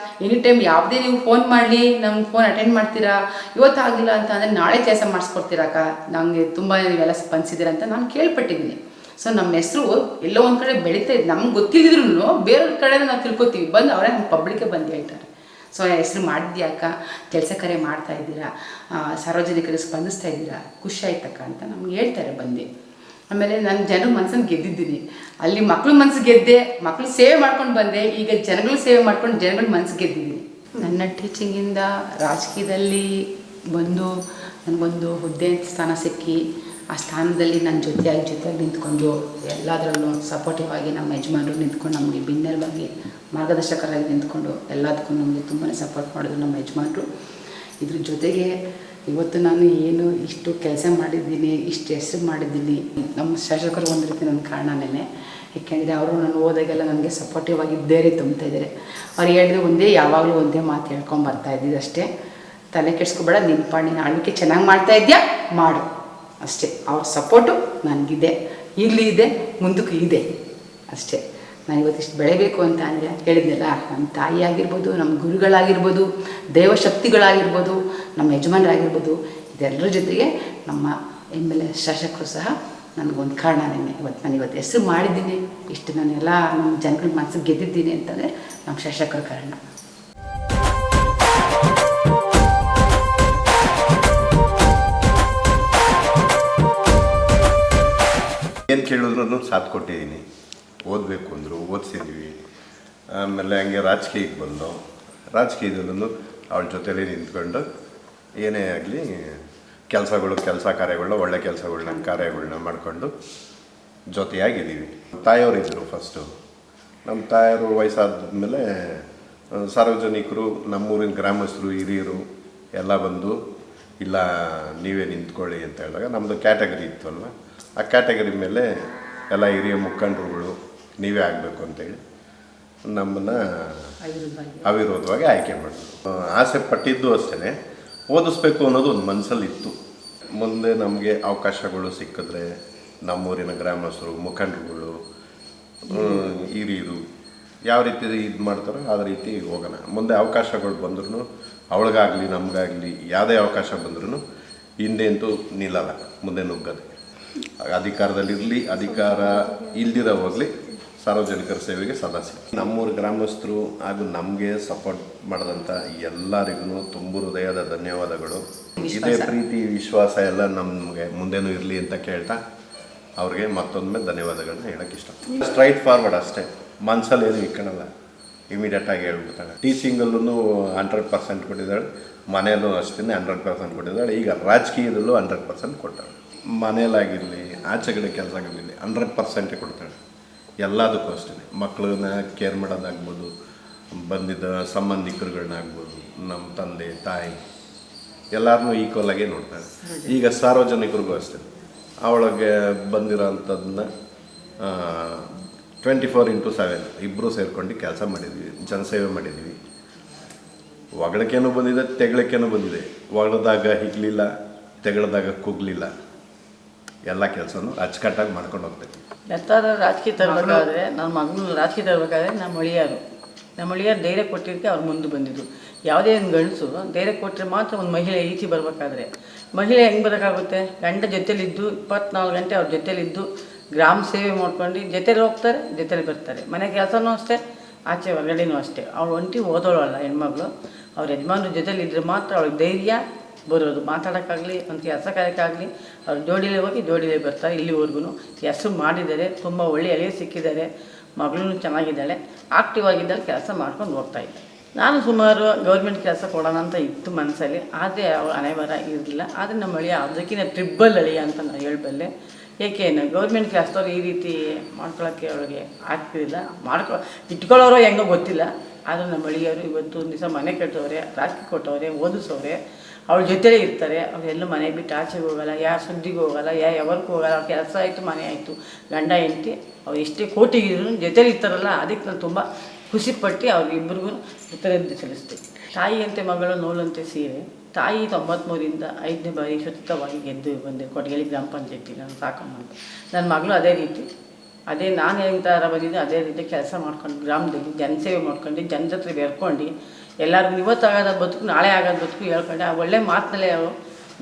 ಎನಿ ಟೈಮ್ ಯಾವುದೇ ನೀವು ಫೋನ್ ಮಾಡಲಿ ನಮ್ಗೆ ಫೋನ್ ಅಟೆಂಡ್ ಮಾಡ್ತೀರಾ, ಇವತ್ತಾಗಿಲ್ಲ ಅಂತ ಅಂದರೆ ನಾಳೆ ಕೆಲಸ ಮಾಡಿಸ್ಕೊಡ್ತೀರಾ ಅಕ್ಕ, ನನಗೆ ತುಂಬ ನೀವೆಲ್ಲ ಸ್ಪಂದಿಸಿದ್ದೀರಾ ಅಂತ ನಾನು ಕೇಳ್ಪಟ್ಟಿದ್ದೀನಿ. ಸೊ ನಮ್ಮ ಹೆಸರು ಎಲ್ಲೋ ಒಂದು ಕಡೆ ಬೆಳೀತಾ ಇದೆ. ನಮ್ಗೆ ಗೊತ್ತಿದ್ರೂ ಬೇರೆಯವ್ರ ಕಡೆ ನಾವು ತಿಳ್ಕೊತೀವಿ, ಬಂದು ಅವರೇ ನಮ್ಮ ಪಬ್ಲಿಕ್ಕೆ ಬಂದು ಹೇಳ್ತಾರೆ. ಸೊ ಹೆಸರು ಮಾಡಿದ್ಯಾ ಅಕ್ಕ, ಕೆಲಸ ಕಾರ್ಯ ಮಾಡ್ತಾ ಇದ್ದೀರಾ, ಸಾರ್ವಜನಿಕರಿಗೆ ಸ್ಪಂದಿಸ್ತಾ ಇದ್ದೀರಾ, ಖುಷಿ ಆಯ್ತಕ್ಕ ಅಂತ ನಮ್ಗೆ ಹೇಳ್ತಾರೆ ಬಂದು. ಆಮೇಲೆ ನಾನು ಜನರ ಮನಸ್ಸನ್ನು ಗೆದ್ದಿದ್ದೀನಿ. ಅಲ್ಲಿ ಮಕ್ಳ ಮನಸ್ಸು ಗೆದ್ದೆ, ಮಕ್ಳು ಸೇವೆ ಮಾಡ್ಕೊಂಡು ಬಂದೆ, ಈಗ ಜನಗಳ ಸೇವೆ ಮಾಡ್ಕೊಂಡು ಜನಗಳ ಮನಸ್ಸು ಗೆದ್ದಿದ್ದೀನಿ. ನನ್ನ ಟೀಚಿಂಗಿಂದ ರಾಜಕೀಯದಲ್ಲಿ ಬಂದು ನನಗೊಂದು ಹುದ್ದೆ ಸ್ಥಾನ ಸಿಕ್ಕಿ ಆ ಸ್ಥಾನದಲ್ಲಿ ನನ್ನ ಜೊತೆಯಾಗಿ ನಿಂತ್ಕೊಂಡು ಎಲ್ಲದರಲ್ಲೂ ಸಪೋರ್ಟಿವ್ ಆಗಿ ನಮ್ಮ ಯಜಮಾನರು ನಿಂತ್ಕೊಂಡು ನಮಗೆ ಬೆನ್ನೆಲುಬಾಗಿ ಮಾರ್ಗದರ್ಶಕರಾಗಿ ನಿಂತ್ಕೊಂಡು ಎಲ್ಲದಕ್ಕೂ ನಮಗೆ ತುಂಬಾ ಸಪೋರ್ಟ್ ಮಾಡಿದ್ರು ನಮ್ಮ ಯಜಮಾನರು. ಇದ್ರ ಜೊತೆಗೆ ಇವತ್ತು ನಾನು ಏನು ಇಷ್ಟು ಕೆಲಸ ಮಾಡಿದ್ದೀನಿ, ಇಷ್ಟು ಹೆಸರು ಮಾಡಿದ್ದೀನಿ, ನಮ್ಮ ಶಾಸಕರು ಒಂದು ರೀತಿ ನನ್ನ ಕಾರಣನೇ. ಏಕೆಂದರೆ ಅವರು ನಾನು ಹೋದಾಗೆಲ್ಲ ನನಗೆ ಸಪೋರ್ಟಿವ್ ಆಗಿ ಬೇರೆ ತುಂಬ್ತಾಯಿದ್ದಾರೆ. ಅವ್ರು ಹೇಳಿದ್ರೆ ಯಾವಾಗಲೂ ಒಂದೇ ಮಾತು ಹೇಳ್ಕೊಂಡು ಬರ್ತಾಯಿದ್ದಿದ್ದು ಅಷ್ಟೇ, ತಲೆ ಕೆಡಿಸ್ಕೊಬೇಡ, ನಿನ್ನ ಪಾಡು ನೀನು ಆಳ್ವಿಕೆ ಚೆನ್ನಾಗಿ ಮಾಡ್ತಾಯಿದ್ಯಾ, ಮಾಡು ಅಷ್ಟೇ. ಅವ್ರ ಸಪೋರ್ಟು ನನಗಿದೆ, ಈಗಲೂ ಇದೆ, ಮುಂದಕ್ಕೂ ಇದೆ ಅಷ್ಟೇ. ನಾನು ಇವತ್ತಿಷ್ಟು ಬೆಳೆಯಬೇಕು ಅಂತ ಅಂದರೆ ಹೇಳಿದ್ನಲ್ಲ, ನಮ್ಮ ತಾಯಿ ಆಗಿರ್ಬೋದು, ನಮ್ಮ ಗುರುಗಳಾಗಿರ್ಬೋದು, ದೈವಶಕ್ತಿಗಳಾಗಿರ್ಬೋದು, ನಮ್ಮ ಯಜಮಾನರಾಗಿರ್ಬೋದು, ಇದೆಲ್ಲರ ಜೊತೆಗೆ ನಮ್ಮ MLA ಶಾಸಕರು ಸಹ ನನಗೊಂದು ಕಾರಣನೇ. ನಾನು ಹೆಸರು ಮಾಡಿದ್ದೀನಿ, ಇಷ್ಟು ನಾನೆಲ್ಲ ನಮ್ಮ ಜನಗಳ ಮನಸ್ಸಿಗೆ ಗೆದ್ದಿದ್ದೀನಿ ಅಂತಂದರೆ ನಮ್ಮ ಶಾಸಕರ ಕಾರಣ. ಏನು ಕೇಳಿದ್ರು ಸಾಥ್ ಕೊಟ್ಟಿದ್ದೀನಿ. ಓದಬೇಕು ಅಂದರು, ಓದಿಸಿದ್ದೀವಿ. ಆಮೇಲೆ ಹಂಗೆ ರಾಜಕೀಯಕ್ಕೆ ಬಂದು ರಾಜಕೀಯದಲ್ಲೂ ಅವಳ ಜೊತೆಲೇ ನಿಂತ್ಕೊಂಡು ಏನೇ ಆಗಲಿ ಕೆಲಸ ಕಾರ್ಯಗಳನ್ನ ಒಳ್ಳೆ ಕಾರ್ಯಗಳನ್ನ ಮಾಡಿಕೊಂಡು ಜೊತೆಯಾಗಿದ್ದೀವಿ. ತಾಯಿಯವರಿದ್ದರು ಫಸ್ಟು. ನಮ್ಮ ತಾಯಿಯವರು ವಯಸ್ಸಾದ್ಮೇಲೆ ಸಾರ್ವಜನಿಕರು, ನಮ್ಮೂರಿನ ಗ್ರಾಮಸ್ಥರು, ಹಿರಿಯರು ಎಲ್ಲ ಬಂದು ಇಲ್ಲ ನೀವೇ ನಿಂತ್ಕೊಳ್ಳಿ ಅಂತ ಹೇಳಿದಾಗ ನಮ್ಮದು ಕ್ಯಾಟಗರಿ ಇತ್ತು ಅಲ್ವ, ಆ ಕ್ಯಾಟಗರಿ ಮೇಲೆ ಎಲ್ಲ ಹಿರಿಯ ಮುಖಂಡರುಗಳು ನೀವೇ ಆಗಬೇಕು ಅಂತೇಳಿ ನಮ್ಮನ್ನು ಅವಿರೋಧವಾಗಿ ಆಯ್ಕೆ ಮಾಡಿದ್ರು. ಆಸೆ ಪಟ್ಟಿದ್ದು ಅಷ್ಟೇ, ಓದಿಸ್ಬೇಕು ಅನ್ನೋದು ಒಂದು ಮನಸ್ಸಲ್ಲಿತ್ತು. ಮುಂದೆ ನಮಗೆ ಅವಕಾಶಗಳು ಸಿಕ್ಕಿದ್ರೆ ನಮ್ಮೂರಿನ ಗ್ರಾಮಸ್ಥರು, ಮುಖಂಡರುಗಳು, ಹಿರಿಯರು ಯಾವ ರೀತಿ ಇದು ಮಾಡ್ತಾರೋ ಅದೇ ರೀತಿ ಹೋಗೋಣ. ಮುಂದೆ ಅವಕಾಶಗಳು ಬಂದ್ರೂ ಅವಳಿಗಾಗಲಿ ನಮಗಾಗಲಿ ಯಾವುದೇ ಅವಕಾಶ ಬಂದ್ರೂ ಹಿಂದೆ ಅಂತೂ ನಿಲ್ಲಲ್ಲ, ಮುಂದೆ ನುಗ್ಗದೆ. ಅಧಿಕಾರದಲ್ಲಿರಲಿ, ಅಧಿಕಾರ ಇಲ್ದಿರ ಹೋಗಲಿ, ಸಾರ್ವಜನಿಕರ ಸೇವೆಗೆ ಸದಾ ಸಿಗ್ತೀವಿ. ನಮ್ಮೂರ ಗ್ರಾಮಸ್ಥರು ಹಾಗೂ ನಮಗೆ ಸಪೋರ್ಟ್ ಮಾಡಿದಂಥ ಎಲ್ಲರಿಗೂ ತುಂಬ ಹೃದಯದ ಧನ್ಯವಾದಗಳು. ಇದೇ ಪ್ರೀತಿ ವಿಶ್ವಾಸ ಎಲ್ಲ ನಮಗೆ ಮುಂದೆನೂ ಇರಲಿ ಅಂತ ಕೇಳ್ತಾ ಅವ್ರಿಗೆ ಮತ್ತೊಮ್ಮೆ ಧನ್ಯವಾದಗಳನ್ನ ಹೇಳೋಕ್ಕೆ ಇಷ್ಟ. ಸ್ಟ್ರೈಟ್ ಫಾರ್ವರ್ಡ್ ಅಷ್ಟೇ, ಮನಸ್ಸಲ್ಲಿ ಏನು ಇಟ್ಕೊಳ್ಳಲ್ಲ, ಇಮಿಡಿಯೇಟಾಗಿ ಹೇಳ್ಬಿಡ್ತಾಳೆ. ಟೀಚಿಂಗಲ್ಲೂ 100% ಕೊಟ್ಟಿದ್ದಾಳೆ, ಮನೆಯಲ್ಲೂ ಅಷ್ಟೇ 100% ಕೊಟ್ಟಿದ್ದಾಳೆ. ಈಗ ರಾಜಕೀಯದಲ್ಲೂ 100% ಕೊಟ್ಟಾಳೆ. ಮನೇಲಾಗಿರಲಿ, ಆಚೆಗಡೆ ಕೆಲಸಗಳಿರಲಿ 100% ಕೊಡ್ತಾಳೆ. ಎಲ್ಲದಕ್ಕೂ ಅಷ್ಟೇ, ಮಕ್ಕಳನ್ನ ಕೇರ್ ಮಾಡೋದಾಗ್ಬೋದು, ಬಂದಿದ್ದ ಸಂಬಂಧಿಕರುಗಳನ್ನಾಗ್ಬೋದು, ನಮ್ಮ ತಂದೆ ತಾಯಿ ಎಲ್ಲರನ್ನೂ ಈಕ್ವಲಾಗೆ ನೋಡ್ತಾಳೆ. ಈಗ ಸಾರ್ವಜನಿಕರಿಗೂ ಅಷ್ಟೇ, ಅವಳಿಗೆ ಬಂದಿರೋ ಅಂಥದ್ದನ್ನ 24/7 ಇಬ್ಬರೂ ಸೇರ್ಕೊಂಡು ಕೆಲಸ ಮಾಡಿದ್ವಿ, ಜನಸೇವೆ ಮಾಡಿದ್ವಿ. ಹೊಗಳಕ್ಕೇನೂ ಬಂದಿದೆ, ತೆಗಳಕ್ಕೇನೂ ಬಂದಿದೆ. ಹೊಗಳದಾಗ ಹಿಗ್ಲಿಲ್ಲ, ತೆಗಳದಾಗ ಕುಗ್ಲಿಲ್ಲ, ಎಲ್ಲ ಕೆಲಸನೂ ಅಚ್ಚುಕಟ್ಟಾಗಿ ಮಾಡ್ಕೊಂಡು ಹೋಗ್ತೈತಿ. ಎತ್ತಾದ ರಾಜಕೀಯ ತರಬೇಕಾದ್ರೆ ನನ್ನ ಮಗನ ರಾಜಕೀಯ ತರಬೇಕಾದ್ರೆ ನಮ್ಮ ಅಳಿಯರು ಧೈರ್ಯ ಕೊಟ್ಟಿದ್ದಕ್ಕೆ ಅವ್ರು ಮುಂದೆ ಬಂದಿದ್ದು. ಯಾವುದೇ ಒಂದು ಗಂಡಸು ಧೈರ್ಯ ಕೊಟ್ಟರೆ ಮಾತ್ರ ಒಂದು ಮಹಿಳೆ ಈಚೆ ಬರಬೇಕಾದ್ರೆ, ಮಹಿಳೆ ಹೆಂಗೆ ಬರೋಕ್ಕಾಗುತ್ತೆ? ಗಂಡ ಜೊತೆಲಿದ್ದು 24 ಗಂಟೆ ಅವ್ರ ಜೊತೆಲಿದ್ದು ಗ್ರಾಮ ಸೇವೆ ಮಾಡ್ಕೊಂಡು ಜೊತೆಲಿ ಹೋಗ್ತಾರೆ, ಜೊತೆಲಿ ಬರ್ತಾರೆ. ಮನೆ ಕೆಲಸನೂ ಅಷ್ಟೇ, ಆಚೆ ಹೊರಗಡೆನೂ ಅಷ್ಟೇ. ಅವಳು ಒಂಟಿ ಓದೋಳು ಅಲ್ಲ ಹೆಣ್ಮಗಳು. ಅವ್ರ ಯಜಮಾನ್ರ ಜೊತೆಲಿದ್ದರೆ ಮಾತ್ರ ಅವಳಿಗೆ ಧೈರ್ಯ ಬರೋದು. ಮಾತಾಡೋಕ್ಕಾಗಲಿ, ಒಂದು ಕೆಲಸ ಕಾರ್ಯಕ್ಕಾಗಲಿ ಅವ್ರು ಜೋಡಿಲೇ ಹೋಗಿ ಜೋಡಿಲೇ ಬರ್ತಾರೆ. ಇಲ್ಲಿವರೆಗೂ ಹೆಸರು ಮಾಡಿದ್ದಾರೆ, ತುಂಬ ಒಳ್ಳೆಯ ಎಲೆ ಸಿಕ್ಕಿದ್ದಾರೆ, ಮಗಳೂ ಚೆನ್ನಾಗಿದ್ದಾಳೆ, ಆಕ್ಟಿವ್ ಆಗಿದ್ದಲ್ಲಿ ಕೆಲಸ ಮಾಡ್ಕೊಂಡು ಹೋಗ್ತಾಯಿದ್ದೆ. ನಾನು ಸುಮಾರು ಗೌರ್ಮೆಂಟ್ ಕೆಲಸ ಕೊಡೋಣ ಅಂತ ಇತ್ತು ಮನಸ್ಸಲ್ಲಿ, ಆದರೆ ಅವಳು ಹಣೆಬರ ಇರಲಿಲ್ಲ. ಆದರೆ ನಮ್ಮ ಅಳಿಯ ಅದಕ್ಕಿಂತ ಟ್ರಿಬ್ಬಲ್ ಅಳಿಯ ಅಂತ ನಾನು ಹೇಳಬಲ್ಲೆ. ಏಕೆಂದರೆ ಗೌರ್ಮೆಂಟ್ ಕೆಲಸದವ್ರು ಈ ರೀತಿ ಮಾಡ್ಕೊಳ್ಳೋಕ್ಕೆ ಅವಳಿಗೆ ಆಗ್ತಿಲ್ಲ. ಇಟ್ಕೊಳ್ಳೋರೋ ಹೆಂಗೋ ಗೊತ್ತಿಲ್ಲ. ಆದರೆ ನಮ್ಮ ಅಳಿಯವರು ಇವತ್ತು ಒಂದು ದಿವಸ ಮನೆ ಕಟ್ಟೋರೆ, ರಾಜಕೀಯ ಕೊಟ್ಟವ್ರೆ, ಓದಿಸೋರೆ, ಅವ್ರ ಜೊತೆಲೇ ಇರ್ತಾರೆ. ಅವರೆಲ್ಲೂ ಮನೆ ಬಿಟ್ಟು ಆಚೆಗೆ ಹೋಗಲ್ಲ, ಯಾರು ಸುದ್ದಿಗೆ ಹೋಗಲ್ಲ, ಯಾವರ್ಗೂ ಹೋಗಲ್ಲ. ಅವ್ರ ಕೆಲಸ ಆಯಿತು, ಮನೆ ಆಯಿತು, ಗಂಡ ಹೆಂಡತಿ ಅವ್ರು ಎಷ್ಟೇ ಕೋಟಿಗಿದ್ರು ಜೊತೆಲಿ ಇರ್ತಾರಲ್ಲ, ಅದಕ್ಕೆ ನಾನು ತುಂಬ ಖುಷಿಪಟ್ಟು ಅವ್ರಿಗಿಬ್ಬರಿಗೂ ಕೃತಜ್ಞತೆ ಸಲ್ಲಿಸ್ತೀನಿ. ತಾಯಿಯಂತೆ ಮಗಳು ನೋಲಂತೆ ಸೀರೆ. ತಾಯಿ 93ರಿಂದ 5ನೇ ಬಾರಿ ಸತತವಾಗಿ ಗೆದ್ದು ಬಂದೆ ಕೊಡಗೇರಿ ಗ್ರಾಮ ಪಂಚಾಯತಿ. ನಾನು ಸಾಕಮ್ಮ ಅಂತ. ನನ್ನ ಮಗಳು ಅದೇ ರೀತಿ, ಅದೇ ನಾನು ಹೆಂಗೆ ಥರ ಬಂದಿದ್ದೆ ಅದೇ ರೀತಿ ಕೆಲಸ ಮಾಡ್ಕೊಂಡು ಗ್ರಾಮದಲ್ಲಿ ಜನಸೇವೆ ಮಾಡ್ಕೊಂಡು, ಜನ ಜೊತೆ ಬೆರ್ಕೊಂಡು, ಎಲ್ಲರಿಗೂ ಇವತ್ತಾಗೋದ ಬದುಕು ನಾಳೆ ಆಗೋದು ಬದುಕು ಹೇಳ್ಕೊಂಡು ಆ ಒಳ್ಳೆ ಮಾತಿನಲ್ಲೇ ಅವರು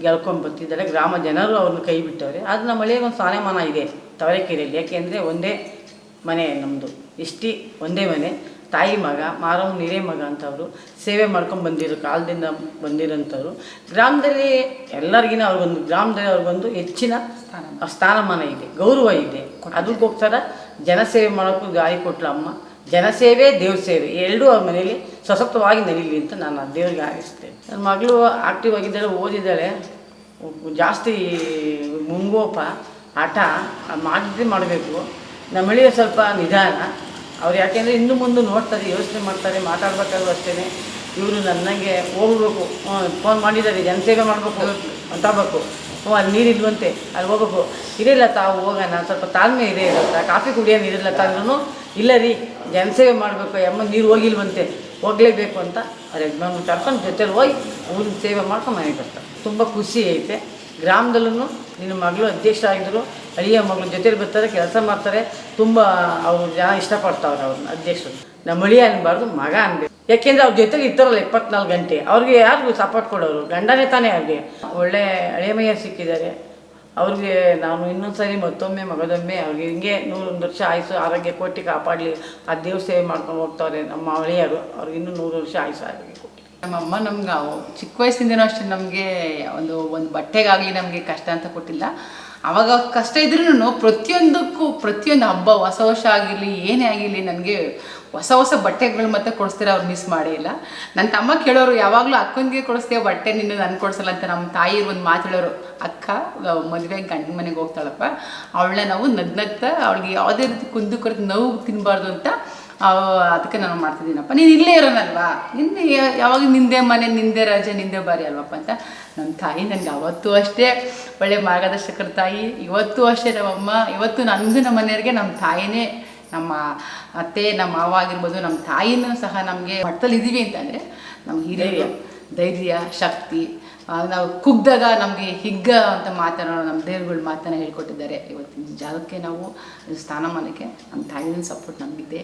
ಗೆಲ್ಕೊಂಡು ಬರ್ತಿದ್ದಾರೆ. ಗ್ರಾಮ ಜನರು ಅವ್ರನ್ನ ಕೈ ಬಿಟ್ಟವ್ರೆ. ಆದರೆ ನಮ್ಮ ಹಳ್ಳಿಗೆ ಒಂದು ಸ್ಥಾನಮಾನ ಇದೆ ತವರೇಕೆರೆಯಲ್ಲಿ. ಯಾಕೆಂದರೆ ಒಂದೇ ಮನೆ ನಮ್ಮದು, ಇಷ್ಟು ಒಂದೇ ಮನೆ. ತಾಯಿ ಮಗ, ಮಾರಮ್ಮ ನೀರೇ ಮಗ ಅಂತವರು ಸೇವೆ ಮಾಡ್ಕೊಂಡು ಬಂದಿರೋ ಕಾಲದಿಂದ ಬಂದಿರೋಂಥವ್ರು. ಗ್ರಾಮದಲ್ಲಿ ಎಲ್ಲರಿಗಿನ ಅವ್ರಿಗೊಂದು, ಗ್ರಾಮದಲ್ಲಿ ಅವ್ರಿಗೊಂದು ಹೆಚ್ಚಿನ ಸ್ಥಾನಮಾನ ಇದೆ, ಗೌರವ ಇದೆ. ಅದಕ್ಕೋಸ್ಕರ ಜನಸೇವೆ ಮಾಡೋಕ್ಕೂ ಗಾಳಿ ಕೊಟ್ಟಳು ಅಮ್ಮ. ಜನಸೇವೆ ದೇವ್ರ ಸೇವೆ ಎರಡೂ ಅವ್ರ ಮನೇಲಿ ಸಶಕ್ತವಾಗಿ ನಡೀಲಿ ಅಂತ ನಾನು ಆ ದೇವ್ರಿಗೆ ಹಾರೈಸ್ತೇನೆ. ನನ್ನ ಮಗಳು ಆಕ್ಟಿವ್ ಆಗಿದ್ದಾಳೆ, ಓದಿದ್ದಾಳೆ, ಜಾಸ್ತಿ ಮುಂಗೋಪ ಆಟ ಮಾಡಿದ್ರೆ ಮಾಡಬೇಕು. ನಮ್ಮ ಹಳ್ಳಿಯ ಸ್ವಲ್ಪ ನಿಧಾನ ಅವ್ರು, ಯಾಕೆಂದರೆ ಇನ್ನು ಮುಂದೆ ನೋಡ್ತಾರೆ, ಯೋಚನೆ ಮಾಡ್ತಾರೆ, ಮಾತಾಡ್ಬೇಕಾದ್ರೂ ಅಷ್ಟೇ. ಇವರು ನನ್ನಂಗೆ ಹೋಗ್ಬೇಕು, ಫೋನ್ ಮಾಡಿದ್ದಾರೆ ಜನಸೇವೆ ಮಾಡಬೇಕು ಅಂತಬೇಕು, ಅಲ್ಲಿ ನೀರಿಲ್ವಂತೆ ಅಲ್ಲಿ ಹೋಗ್ಬೇಕು, ಇರಿಲ್ಲ ತಾವು ಹೋಗೋಣ, ಸ್ವಲ್ಪ ತಾಳ್ಮೆ ಇದೆ ಇರಲ್ಲ, ಕಾಫಿ ಕುಡಿಯೋ ನೀರಿಲ್ಲ ತಂದ್ರೂ ಇಲ್ಲ ರೀ ಜನಸೇವೆ ಮಾಡಬೇಕು, ಅಮ್ಮ ನೀರು ಹೋಗಿಲ್ವಂತೆ ಹೋಗಲೇಬೇಕು ಅಂತ ಅವ್ರ ಯಜಮಾನ ಕರ್ಕೊಂಡು ಜೊತೆಲಿ ಹೋಗಿ ಊರಿನ ಸೇವೆ ಮಾಡ್ಕೊಂಡು ಮನೆಗೆ ಬರ್ತಾರೆ. ತುಂಬ ಖುಷಿ ಐತೆ. ಗ್ರಾಮದಲ್ಲೂ ನಿನ್ನ ಮಗಳು ಅಧ್ಯಕ್ಷರಾಗಿದ್ದರು, ಅಳಿಯ ಮಗಳು ಜೊತೆಲಿ ಬರ್ತಾರೆ, ಕೆಲಸ ಮಾಡ್ತಾರೆ, ತುಂಬ ಅವ್ರು ಜನ ಇಷ್ಟಪಡ್ತಾವ್ರೆ ಅವ್ರನ್ನ ಅಧ್ಯಕ್ಷರು. ನಮ್ಮ ಅಳಿಯ ಅನ್ಬಾರ್ದು, ಮಗ ಅನ್ಬೇಕು. ಯಾಕೆಂದರೆ ಅವ್ರ ಜೊತೆಲಿ ಇರ್ತಾರಲ್ಲ 24 ಗಂಟೆ, ಅವ್ರಿಗೆ ಯಾರಿಗೂ ಸಪೋರ್ಟ್ ಕೊಡೋರು, ಗಂಡನೇ ತಾನೇ ಅವ್ರಿಗೆ. ಒಳ್ಳೆ ಹಳೆಯ ಮೈಯ ಸಿಕ್ಕಿದ್ದಾರೆ ಅವ್ರಿಗೆ. ನಾನು ಇನ್ನೊಂದು ಸರಿ ಮತ್ತೊಮ್ಮೆ ಮಗದೊಮ್ಮೆ ಅವ್ರಿಗೆ ಹಿಂಗೆ 101 ವರ್ಷ ಆಯುಸು ಆರೋಗ್ಯ ಕೊಟ್ಟು ಕಾಪಾಡಲಿ. ಆ ದೇವ್ರ ಸೇವೆ ಮಾಡ್ಕೊಂಡು ಹೋಗ್ತಾವ್ರೆ ನಮ್ಮ ಹಳೆಯರು, ಅವ್ರಿಗೆ ಇನ್ನೂ 100 ವರ್ಷ ಆಯುಸು ಆರೋಗ್ಯ ಕೊಟ್ಟು. ನಮ್ಮಮ್ಮ ನಮ್ಗೆ ಚಿಕ್ಕ ವಯಸ್ಸಿಂದನೂ ಅಷ್ಟೇ ನಮಗೆ ಒಂದು ಬಟ್ಟೆಗಾಗಲಿ ನಮಗೆ ಕಷ್ಟ ಅಂತ ಕೊಟ್ಟಿಲ್ಲ. ಆವಾಗ ಕಷ್ಟ ಇದ್ರೂ ಪ್ರತಿಯೊಂದಕ್ಕೂ ಪ್ರತಿಯೊಂದು ಹಬ್ಬ ಹೊಸ ವರ್ಷ ಆಗಿರಲಿ ಏನೇ ಆಗಿರಲಿ ನನಗೆ ಹೊಸ ಬಟ್ಟೆಗಳು ಮತ್ತೆ ಕೊಡಿಸ್ತಾರೆ, ಅವ್ರು ಮಿಸ್ ಮಾಡೇ ಇಲ್ಲ. ನನ್ನ ತಮ್ಮ ಕೇಳೋರು ಯಾವಾಗಲೂ ಅಕ್ಕನಿಗೆ ಕೊಡಿಸ್ತೇವೆ ಬಟ್ಟೆ, ನಿನ್ನ ನನಗೆ ಕೊಡಿಸಲ್ಲ ಅಂತ. ನಮ್ಮ ತಾಯಿ ಒಂದು ಮಾತು ಹೇಳೋರು, ಅಕ್ಕ ಮದುವೆಗೆ ಗಂಡನ ಮನೆಗೆ ಹೋಗ್ತಾಳಪ್ಪ, ಅವಳನ್ನ ನಾವು ನಗ್ನಗ್ತಾ ಅವಳಿಗೆ ಯಾವುದೇ ರೀತಿ ಕುಂದು ಕೊರತೆ ನೋವು ತಿನ್ನಬಾರ್ದು ಅಂತ ಅದಕ್ಕೆ ನಾನು ಮಾಡ್ತಿದ್ದೀನಪ್ಪ, ನೀನು ಇಲ್ಲೇ ಇರೋನಲ್ವಾ, ನಿನ್ನೆ ಯಾವಾಗ ನಿಂದೆ ಮನೆ, ನಿಂದೆ ರಜೆ, ನಿಂದೆ ಬಾರಿ ಅಲ್ವಪ್ಪ ಅಂತ. ನಮ್ಮ ತಾಯಿ ನನಗೆ ಅವತ್ತೂ ಅಷ್ಟೇ ಒಳ್ಳೆ ಮಾರ್ಗದರ್ಶಕರ ತಾಯಿ, ಇವತ್ತೂ ಅಷ್ಟೇ ನಮ್ಮಮ್ಮ. ಇವತ್ತು ನನಗೂ ನಮ್ಮ ಮನೆಯವ್ರಿಗೆ ನಮ್ಮ ತಾಯಿನೇ, ನಮ್ಮ ಅತ್ತೆ, ನಮ್ಮ ಮಾವ ಆಗಿರ್ಬೋದು, ನಮ್ಮ ತಾಯಿನೂ ಸಹ ನಮಗೆ ಮಟ್ಟದಲ್ಲಿ ಇದ್ದೀವಿ ಅಂತಂದರೆ ನಮ್ಗೆ ಹಿರಿಯ ಧೈರ್ಯ, ಶಕ್ತಿ, ನಾವು ಕುಗ್ದಾಗ ನಮಗೆ ಹಿಗ್ಗ ಅಂತ ಮಾತನ್ನ ನಮ್ಮ ದೇವ್ರುಗಳ ಮಾತನ್ನು ಹೇಳ್ಕೊಟ್ಟಿದ್ದಾರೆ. ಇವತ್ತಿನ ಜಾಗಕ್ಕೆ ನಾವು ಸ್ಥಾನಮಾನಕ್ಕೆ ನಮ್ಮ ತಾಯಿನ ಸಪೋರ್ಟ್ ನಮಗಿದೆ.